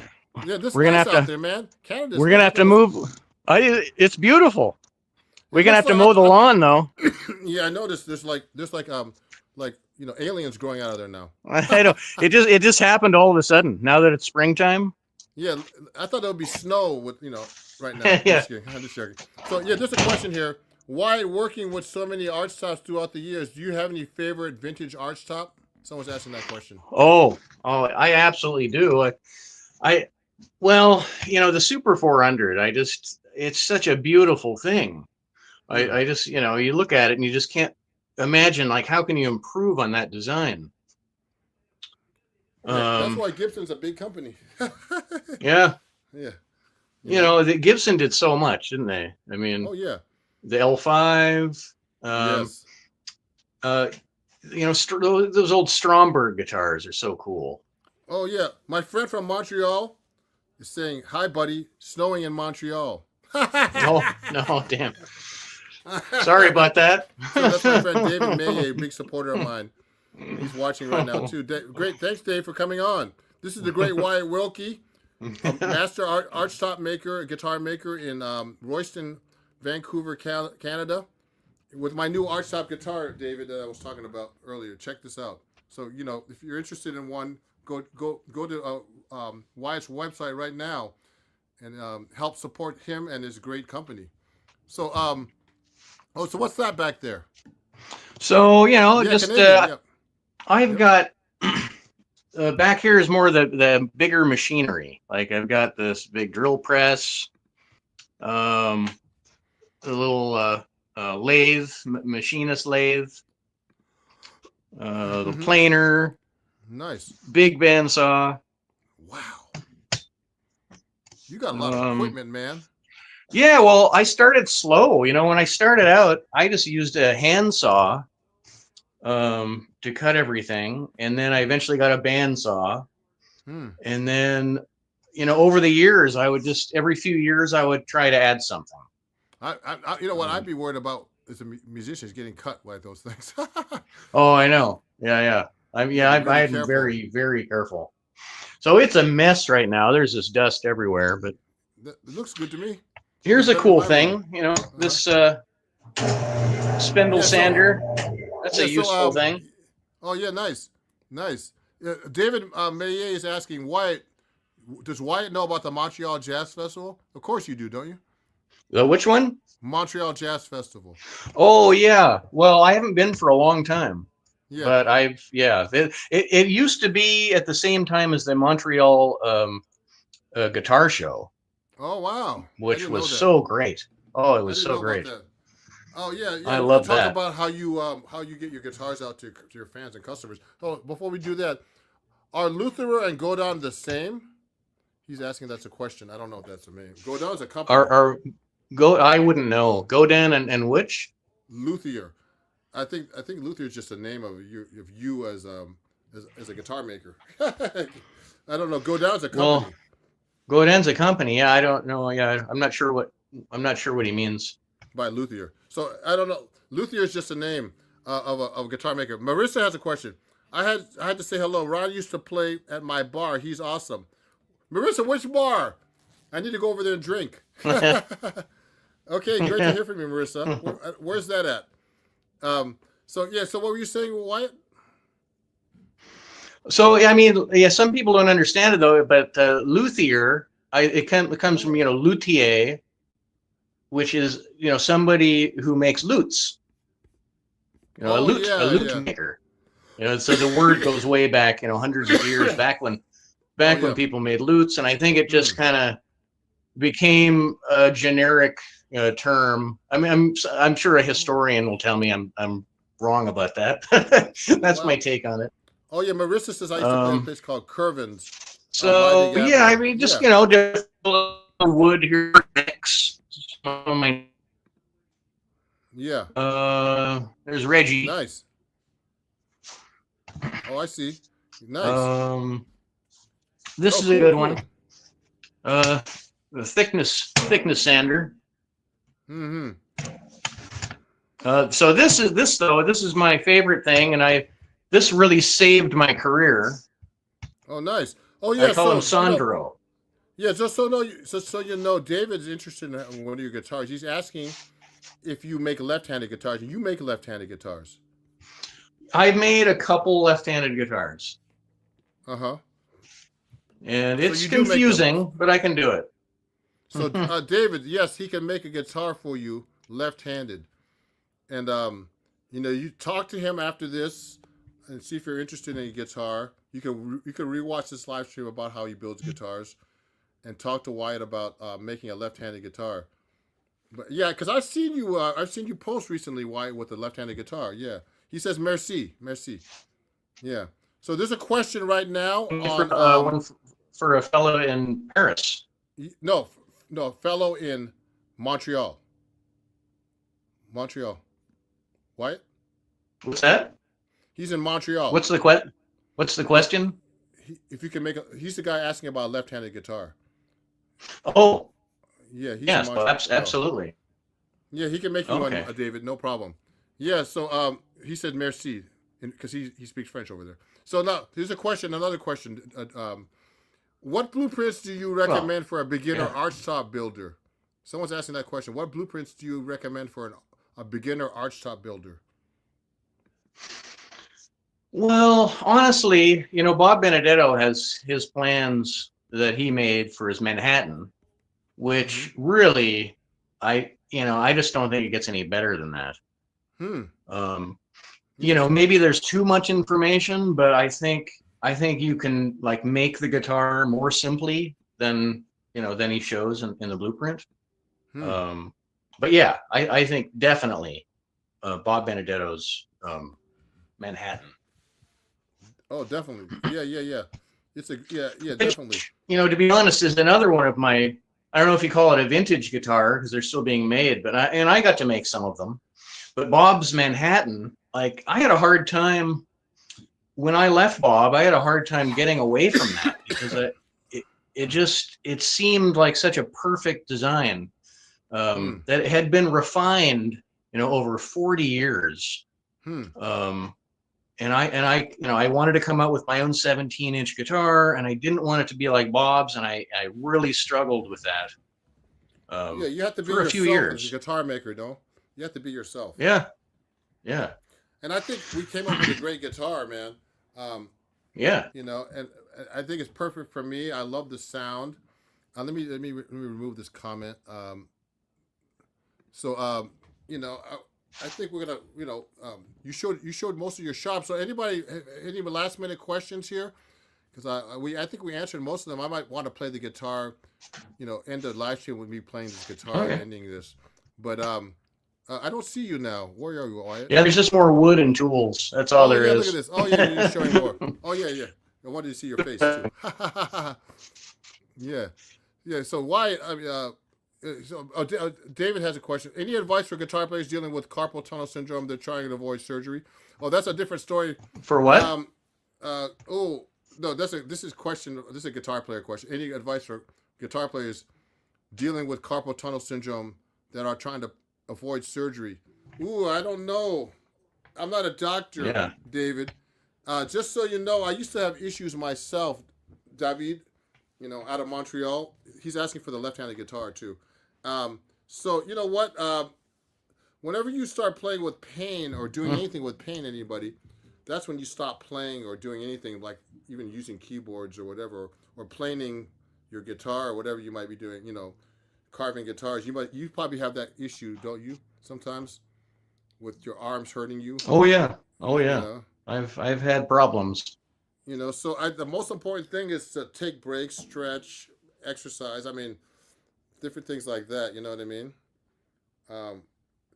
Speaker 1: Yeah, we're gonna have out there, man. Canada's
Speaker 2: we're gonna have to move. It's beautiful. We're gonna have to mow the lawn, though.
Speaker 1: Yeah, I noticed. There's like aliens growing out of there now.
Speaker 2: I know. It just happened all of a sudden. Now that it's springtime.
Speaker 1: Yeah, I thought there would be snow with right now.
Speaker 2: Yeah.
Speaker 1: I'm just joking. So yeah, there's a question here. Why, working with so many archtops throughout the years, do you have any favorite vintage archtop? Someone's asking that question.
Speaker 2: Oh, I absolutely do. Well, the Super 400. It's such a beautiful thing. I just, you look at it and you just can't imagine, like, how can you improve on that design?
Speaker 1: Yeah, that's why Gibson's a big company.
Speaker 2: Yeah.
Speaker 1: Yeah.
Speaker 2: The Gibson did so much, didn't they? I mean,
Speaker 1: Oh yeah.
Speaker 2: the L5,
Speaker 1: Yes.
Speaker 2: those old Stromberg guitars are so cool.
Speaker 1: Oh yeah. My friend from Montreal is saying, "Hi, buddy. Snowing in Montreal."
Speaker 2: No, damn. Sorry about that.
Speaker 1: So that's my friend David May, a big supporter of mine. He's watching right now too. Great, thanks, Dave, for coming on. This is the great Wyatt Wilkie, a master archtop maker, a guitar maker in Royston, Vancouver, Canada, with my new archtop guitar, David, that I was talking about earlier. Check this out. So if you're interested in one, go to Wyatt's website right now and help support him and his great company. So so what's that back there?
Speaker 2: So
Speaker 1: Yeah,
Speaker 2: just
Speaker 1: Canadian, yeah.
Speaker 2: I've got back here is more the bigger machinery. Like I've got this big drill press, a little lathe, machinist lathe, the planer,
Speaker 1: Nice,
Speaker 2: big bandsaw.
Speaker 1: Wow, you got a lot of equipment, man.
Speaker 2: Yeah, well, I started slow. When I started out, I just used a handsaw to cut everything, and then I eventually got a bandsaw. And then, over the years, I would just every few years I would try to add something.
Speaker 1: What I'd be worried about as a musician is getting cut by those things.
Speaker 2: Oh, I know. Yeah. I had to be very, very careful. So it's a mess right now. There's this dust everywhere, but
Speaker 1: it looks good to me.
Speaker 2: Here's a cool thing, this spindle sander. That's a useful thing.
Speaker 1: Oh yeah, nice. David Maillet is asking, Wyatt, does Wyatt know about the Montreal Jazz Festival? Of course you do, don't you?
Speaker 2: Which one?
Speaker 1: Montreal Jazz Festival.
Speaker 2: Oh yeah. Well, I haven't been for a long time.
Speaker 1: Yeah.
Speaker 2: But it used to be at the same time as the Montreal guitar show.
Speaker 1: Oh wow!
Speaker 2: Which was so great. Oh, it was so great.
Speaker 1: Oh yeah.
Speaker 2: I love that.
Speaker 1: Talk about how you get your guitars out to your fans and customers. Oh, before we do that, are Luthier and Godin the same? He's asking. That's a question. I don't know if that's a name. Godin's a company.
Speaker 2: I wouldn't know. Godin and which?
Speaker 1: Luthier. I think Luthier is just a name of you as a guitar maker. I don't know. Godin's a company.
Speaker 2: Well, Godin's a company. Yeah, I don't know. Yeah, I'm not sure what he means
Speaker 1: by Luthier. So I don't know. Luthier is just a name of a guitar maker. Marissa has a question. I had to say hello. Ron used to play at my bar. He's awesome. Marissa, which bar? I need to go over there and drink. Okay, great to hear from you, Marissa. Where's that at? So what were you saying, Wyatt? So
Speaker 2: I mean, some people don't understand it though, but luthier, it comes from luthier, which is somebody who makes lutes. A lute maker. So the word goes way back, hundreds of years back when people made lutes, and I think it just kind of became a generic term. I mean, I'm sure a historian will tell me I'm wrong about that. That's my take on it.
Speaker 1: Oh yeah, Marissa says I used to play a place called Curvin's.
Speaker 2: So yeah, I mean, just just wood here next.
Speaker 1: Yeah.
Speaker 2: There's Reggie.
Speaker 1: Nice. Oh, I see. Nice.
Speaker 2: This is a good one. The thickness sander. So this is my favorite thing, and this really saved my career.
Speaker 1: Oh, nice. Oh yeah.
Speaker 2: I call him Sandro.
Speaker 1: Just so you know, David's interested in one of your guitars. He's asking if you make left-handed guitars, and you make left-handed guitars.
Speaker 2: I've made a couple left-handed guitars.
Speaker 1: And
Speaker 2: it's confusing, but I can do it.
Speaker 1: So David, yes, he can make a guitar for you left-handed, and you talk to him after this. and see if you're interested in a guitar. You can rewatch this live stream about how he builds guitars, and talk to Wyatt about making a left-handed guitar. But yeah, because I've seen you post recently, Wyatt, with the left-handed guitar. Yeah, he says merci, merci. Yeah. So there's a question right now on
Speaker 2: One for a fellow in Paris.
Speaker 1: no, no, fellow in Montreal. Montreal. Wyatt?
Speaker 2: What's that?
Speaker 1: He's in Montreal.
Speaker 2: What's the question?
Speaker 1: If you can make he's the guy asking about a left-handed guitar.
Speaker 2: Oh,
Speaker 1: Yeah, he's
Speaker 2: yeah,
Speaker 1: in
Speaker 2: so
Speaker 1: Montreal.
Speaker 2: absolutely.
Speaker 1: Yeah, he can make you
Speaker 2: Okay.
Speaker 1: one, David. No problem. Yeah, so he said merci because he speaks French over there. So now here's another question. What blueprints do you recommend for a beginner archtop builder? Someone's asking that question. What blueprints do you recommend for a beginner archtop builder?
Speaker 2: Well, honestly, Bob Benedetto has his plans that he made for his Manhattan, which really, I just don't think it gets any better than that. Maybe there's too much information, but I think you can like make the guitar more simply than he shows in the blueprint. But yeah, I think definitely Bob Benedetto's Manhattan.
Speaker 1: Oh, definitely. Yeah. It's definitely.
Speaker 2: To be honest, is another one of my, I don't know if you call it a vintage guitar because they're still being made, but I got to make some of them. But Bob's Manhattan, like I had a hard time when I left Bob. I had a hard time getting away from that because it seemed like such a perfect design that had been refined, over 40 years. And I wanted to come out with my own 17-inch guitar, and I didn't want it to be like Bob's, and I really struggled with that.
Speaker 1: Yeah, you have to be
Speaker 2: for a few years
Speaker 1: as a guitar maker, no? You have to be yourself.
Speaker 2: Yeah.
Speaker 1: And I think we came up with a great guitar, man.
Speaker 2: Yeah.
Speaker 1: And I think it's perfect for me. I love the sound. Let me remove this comment. I think we're gonna, you showed most of your shop. So any last minute questions here? Because I think we answered most of them. I might want to play the guitar, end the live stream with me playing this guitar and ending this. But I don't see you now. Where are you, Wyatt?
Speaker 2: Yeah, there's just more wood and tools. That's all there is.
Speaker 1: Look at this. Oh yeah, you're just showing more. Oh yeah. I wanted to see your face too. Yeah. So Wyatt, David has a question. Any advice for guitar players dealing with carpal tunnel syndrome? They're trying to avoid surgery. Oh, that's a different story.
Speaker 2: For what?
Speaker 1: No, this is a guitar player question. Any advice for guitar players dealing with carpal tunnel syndrome that are trying to avoid surgery? Ooh, I don't know. I'm not a doctor, David. Just so you know, I used to have issues myself, David, out of Montreal. He's asking for the left-handed guitar too. So you know what? Whenever you start playing with pain or doing anything with pain, anybody, that's when you stop playing or doing anything, like even using keyboards or whatever, or planing your guitar or whatever you might be doing. Carving guitars. You probably have that issue, don't you? Sometimes with your arms hurting you.
Speaker 2: Oh yeah. I've had problems.
Speaker 1: So the most important thing is to take breaks, stretch, exercise. I mean, different things like that. You know what I mean?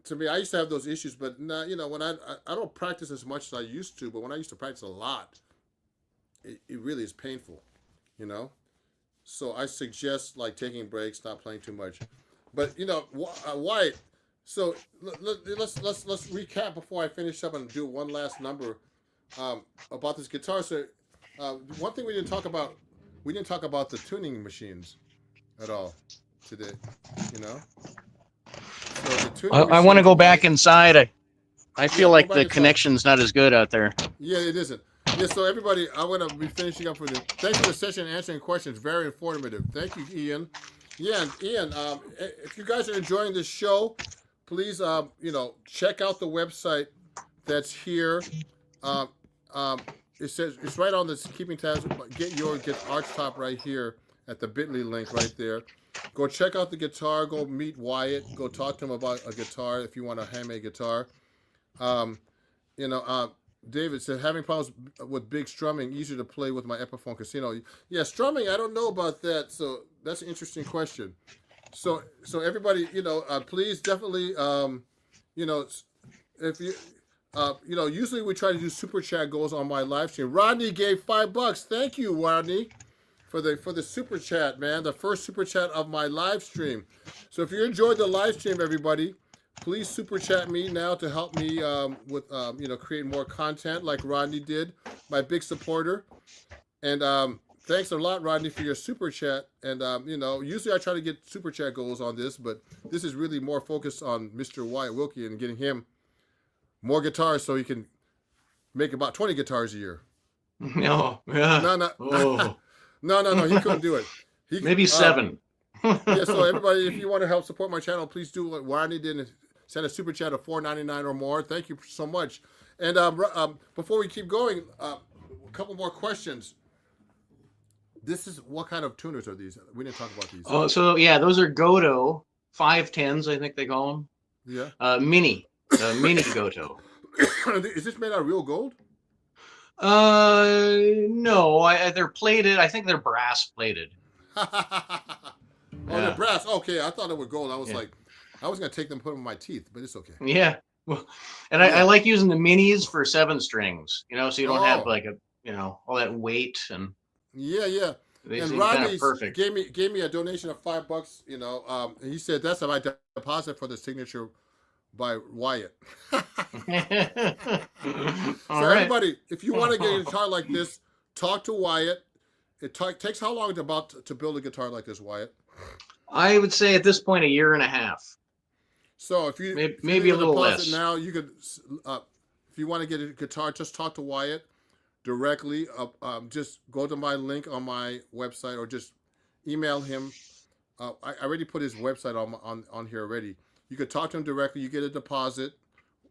Speaker 1: To me, I used to have those issues, but now, when I don't practice as much as I used to, but when I used to practice a lot, it really is painful, So I suggest like taking breaks, not playing too much. But Wyatt. So let's recap before I finish up and do one last number about this guitar. So one thing we didn't talk about the tuning machines at all today. So the tuning
Speaker 2: I want to go
Speaker 1: machines,
Speaker 2: back inside. I feel like the
Speaker 1: inside.
Speaker 2: connection's not as good out there.
Speaker 1: Yeah, it isn't. Yeah, so everybody, I'm going to be finishing up thanks for the session and answering questions. Very informative. Thank you, Ian. Yeah, and Ian, if you guys are enjoying this show, please, check out the website that's here. It says, it's right on this keeping tabs. Get Archtop right here at the bit.ly link right there. Go check out the guitar. Go meet Wyatt. Go talk to him about a guitar if you want a handmade guitar. David said having problems with big strumming, easier to play with my Epiphone Casino. Yeah, strumming, I don't know about that. So that's an interesting question. So everybody, please definitely, you know, if you, usually we try to do super chat goals on my live stream. Rodney gave $5. Thank you, Rodney, for the super chat, man. The first super chat of my live stream. So if you enjoyed the live stream, everybody, please super chat me now to help me with creating more content like Rodney did, my big supporter. And thanks a lot, Rodney, for your super chat. And usually I try to get super chat goals on this, but this is really more focused on Mr. Wyatt Wilkie and getting him more guitars so he can make about 20 guitars a year.
Speaker 2: No, yeah.
Speaker 1: No.
Speaker 2: Oh.
Speaker 1: No. He couldn't do it.
Speaker 2: Maybe 7.
Speaker 1: Yeah. So everybody, if you want to help support my channel, please do what Rodney did and send a super chat of $4.99 or more. Thank you so much. And before we keep going, a couple more questions. This is what kind of tuners are these? We didn't talk about these.
Speaker 2: Oh, so yeah, those are Goto 510s, I think they call them.
Speaker 1: Yeah.
Speaker 2: Mini Goto.
Speaker 1: Is this made out of real gold?
Speaker 2: No, they're plated. I think they're brass plated.
Speaker 1: They're brass. Okay, I thought it was gold. I was like, I was gonna take them, put them in my teeth, but it's okay.
Speaker 2: Yeah, well, and I like using the minis for 7 strings. So you don't have like all that weight and.
Speaker 1: Yeah. And Rodney gave me a donation of $5. And he said that's my deposit for the signature by Wyatt. So everybody, if you want to get a guitar like this, talk to Wyatt. It takes how long to build a guitar like this, Wyatt?
Speaker 2: I would say at this point 1.5 years.
Speaker 1: So if you
Speaker 2: maybe a little less
Speaker 1: now, you could if you want to get a guitar, just talk to Wyatt directly. Just go to my link on my website or just email him. I already put his website on here already. You could talk to him directly. You get a deposit.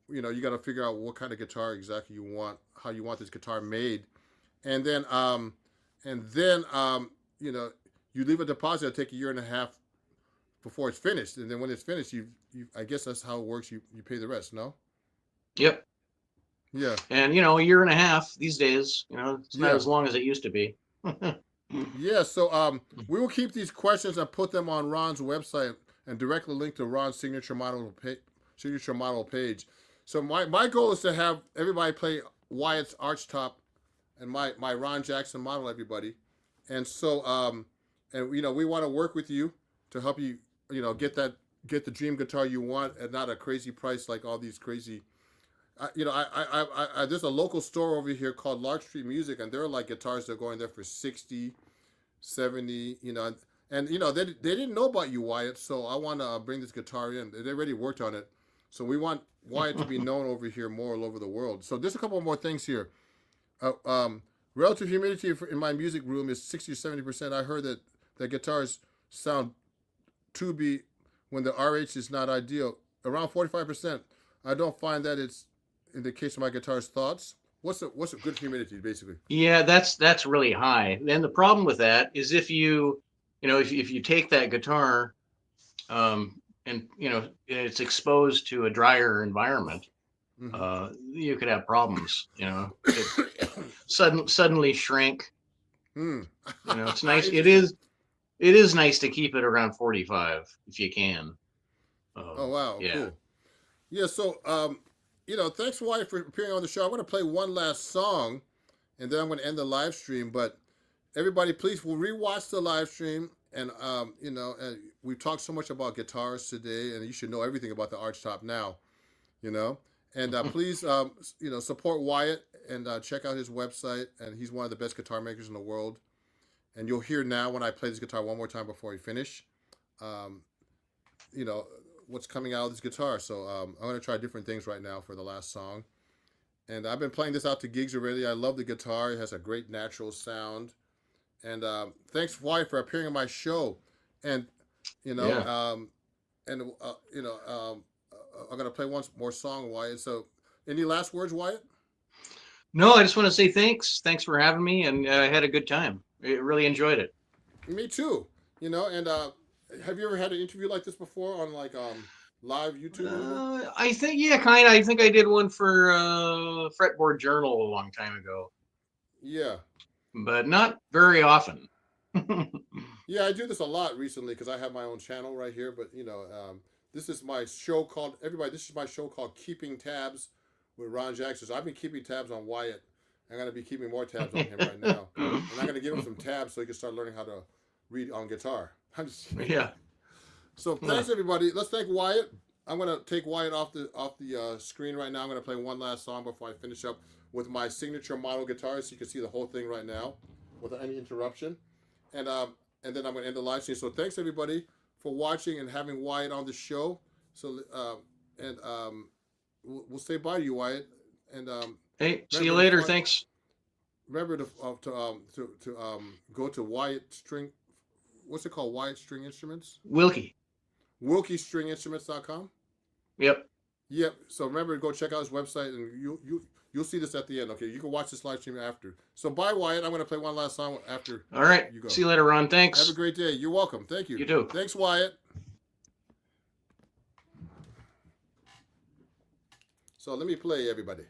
Speaker 1: You got to figure out what kind of guitar exactly you want, how you want this guitar made, and then you leave a deposit. It'll take 1.5 years before it's finished, and then when it's finished, you I guess that's how it works. You pay the rest. No.
Speaker 2: Yep.
Speaker 1: Yeah.
Speaker 2: And 1.5 years these days, it's not as long as it used to be.
Speaker 1: Yeah. So we will keep these questions and put them on Ron's website and directly link to Ron's signature model page. So my goal is to have everybody play Wyatt's Archtop and my Ron Jackson model, everybody. And so we want to work with you to help you get the dream guitar you want at not a crazy price like all these crazy. There's a local store over here called Lark Street Music, and there are like guitars that are going there for 60, 70, and they didn't know about you, Wyatt. So I want to bring this guitar in. They already worked on it, so we want Wyatt to be known over here more all over the world. So there's a couple more things here. Relative humidity in my music room is 60 to 70%. I heard that the guitars sound tubey when the RH is not ideal. Around 45%. I don't find that it's in the case of my guitar's thoughts. What's a good humidity, basically?
Speaker 2: Yeah, that's really high. And the problem with that is if you take that guitar, and it's exposed to a drier environment, you could have problems. It suddenly shrink. It's nice. It is nice to keep it around 45 if you can.
Speaker 1: Oh wow,
Speaker 2: yeah.
Speaker 1: Cool. Yeah, so thanks Wyatt for appearing on the show. I'm going to play one last song, and then I'm going to end the live stream. But everybody, please, we'll rewatch the live stream. And and we've talked so much about guitars today, and you should know everything about the Archtop now. And please, support Wyatt and check out his website. And he's one of the best guitar makers in the world. And you'll hear now when I play this guitar one more time before we finish. What's coming out of this guitar. So I'm going to try different things right now for the last song. And I've been playing this out to gigs already. I love the guitar. It has a great natural sound. And thanks, Wyatt, for appearing on my show. And, I'm going to play one more song, Wyatt. So any last words, Wyatt?
Speaker 2: No, I just want to say thanks. Thanks for having me. And I had a good time. I really enjoyed it.
Speaker 1: Me too. And have you ever had an interview like this before on live YouTube movie?
Speaker 2: I think, yeah, kind of. I think I did one for Fretboard Journal a long time ago,
Speaker 1: Yeah.
Speaker 2: but not very often.
Speaker 1: Yeah, I do this a lot recently because I have my own channel right here. But this is my show called everybody. This is my show called Keeping Tabs with Ron Jackson. So I've been keeping tabs on Wyatt. I'm gonna be keeping more tabs on him right now, and I'm gonna give him some tabs so he can start learning how to read on guitar. I'm just
Speaker 2: Yeah.
Speaker 1: So thanks everybody. Let's thank Wyatt. I'm gonna take Wyatt off the screen right now. I'm gonna play one last song before I finish up with my signature model guitar, so you can see the whole thing right now without any interruption. And then I'm gonna end the live stream. So thanks everybody for watching and having Wyatt on the show. So we'll say bye to you, Wyatt. And
Speaker 2: hey, see you later.
Speaker 1: to,
Speaker 2: Thanks.
Speaker 1: Remember to go to Wyatt String. What's it called? Wyatt String Instruments.
Speaker 2: Wilkie.
Speaker 1: WilkieStringInstruments.com.
Speaker 2: Yep.
Speaker 1: Yep. So remember to go check out his website, and you'll see this at the end. Okay, you can watch this live stream after. So bye, Wyatt. I'm going to play one last song after.
Speaker 2: All right. You go. See you later, Ron. Thanks.
Speaker 1: Have a great day. You're welcome. Thank you.
Speaker 2: You too.
Speaker 1: Thanks, Wyatt. So let me play, everybody.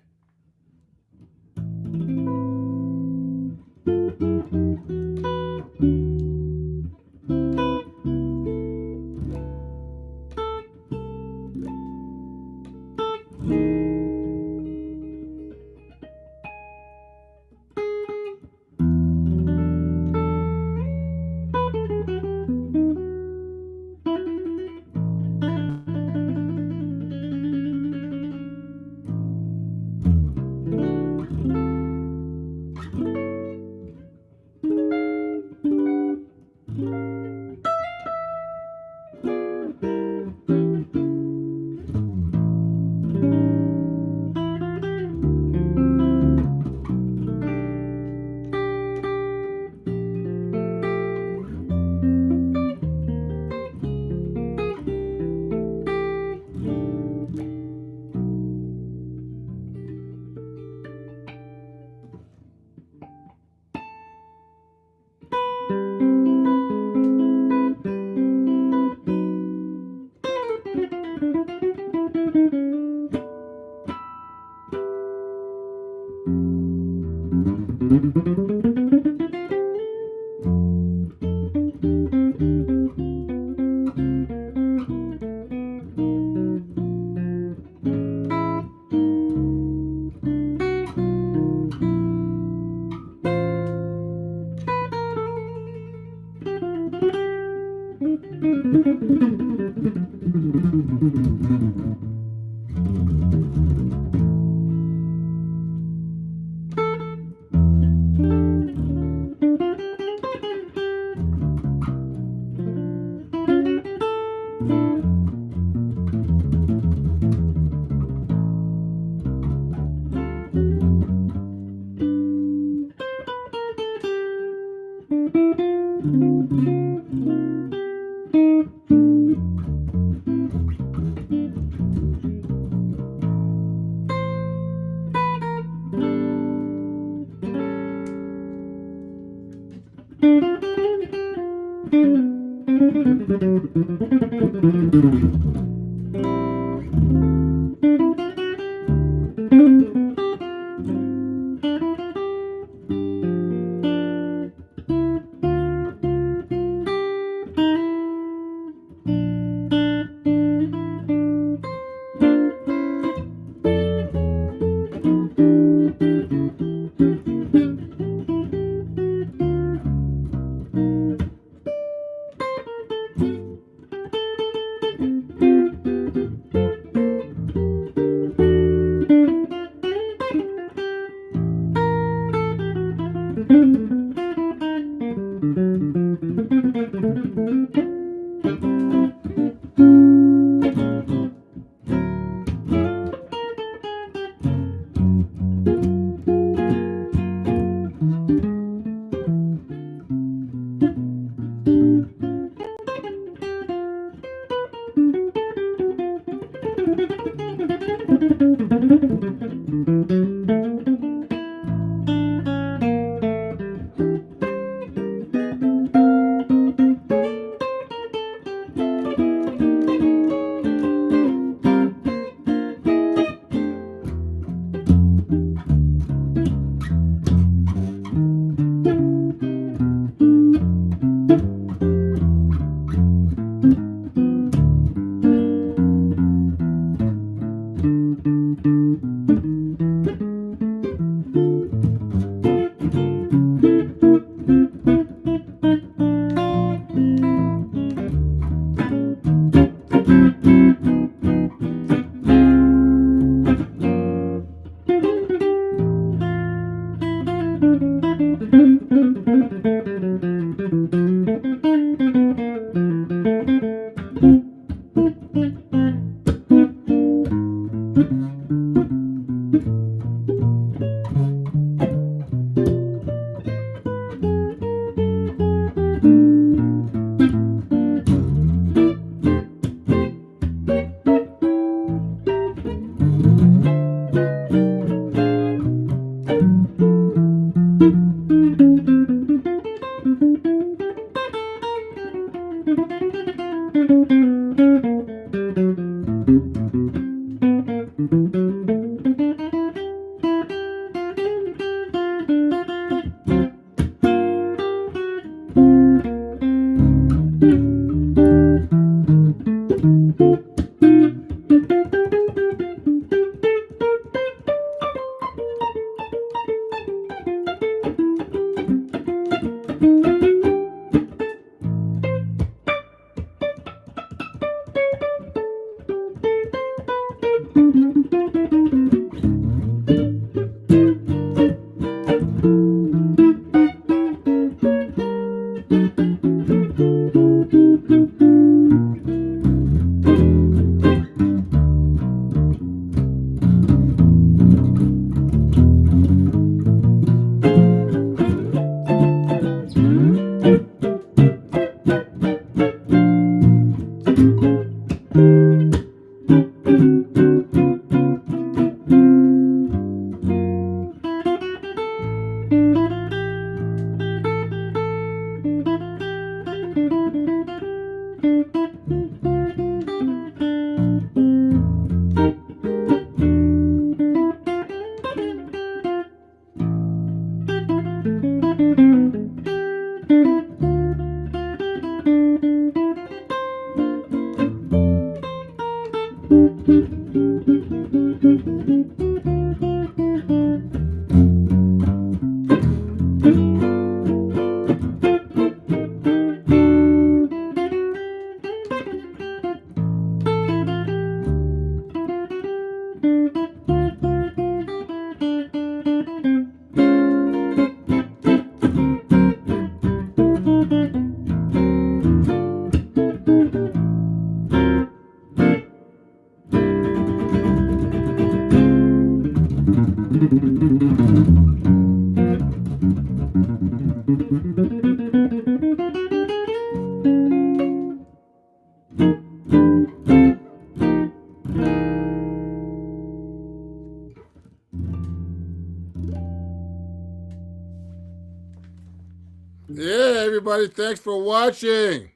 Speaker 1: Yeah, everybody, thanks for watching.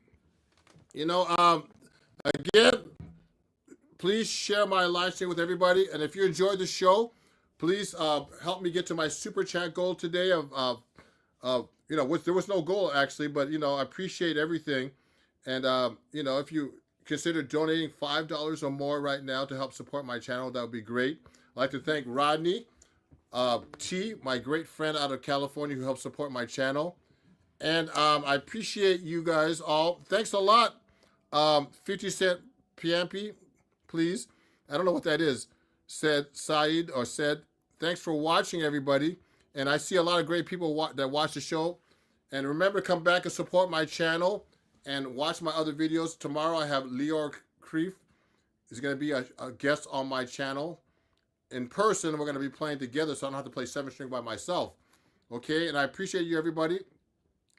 Speaker 1: You know, again, please share my live stream with everybody. And if you enjoyed the show, please help me get to my super chat goal today of you know, there was no goal actually, but you know, I appreciate everything. And you know, if you consider donating $5 or more right now to help support my channel, that would be great. I'd like to thank Rodney T, my great friend out of California, who helped support my channel. And I appreciate you guys all. Thanks a lot. 50 Cent PMP, please. I don't know what that is. Said Saeed or said, thanks for watching, everybody. And I see a lot of great people that watch the show. And remember to come back and support my channel and watch my other videos. Tomorrow I have Leor Kreef. He's going to be a guest on my channel. In person, we're going to be playing together, so I don't have to play 7-string by myself. Okay? And I appreciate you, everybody.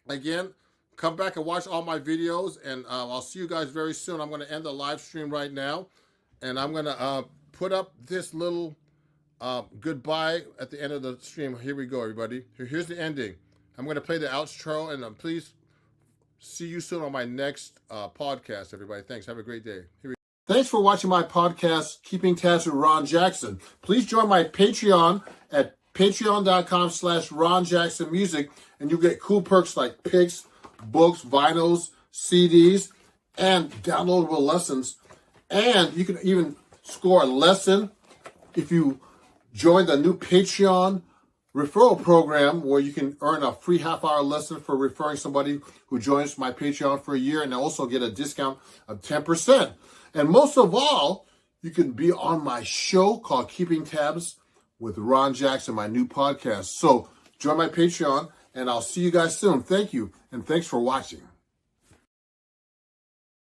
Speaker 1: Again, come back and watch all my videos, and I'll see you guys very soon. I'm going to end the live stream right now, and I'm going to put up this little goodbye at the end of the stream. Here we go, everybody. Here's the ending. I'm going to play the outro, and please see you soon on my next podcast, everybody. Thanks. Have a great day. Thanks for watching my podcast, Keeping Tabs with Ron Jackson. Please join my Patreon at patreon.com/Ron Jackson Music, and you get cool perks like picks, books, vinyls, CDs, and downloadable lessons. And you can even score a lesson if you join the new Patreon referral program, where you can earn a free half-hour lesson for referring somebody who joins my Patreon for a year, and also get a discount of 10%. And most of all, you can be on my show called Keeping Tabs with Ron Jackson, my new podcast. So join my Patreon, and I'll see you guys soon. Thank you, and thanks for watching.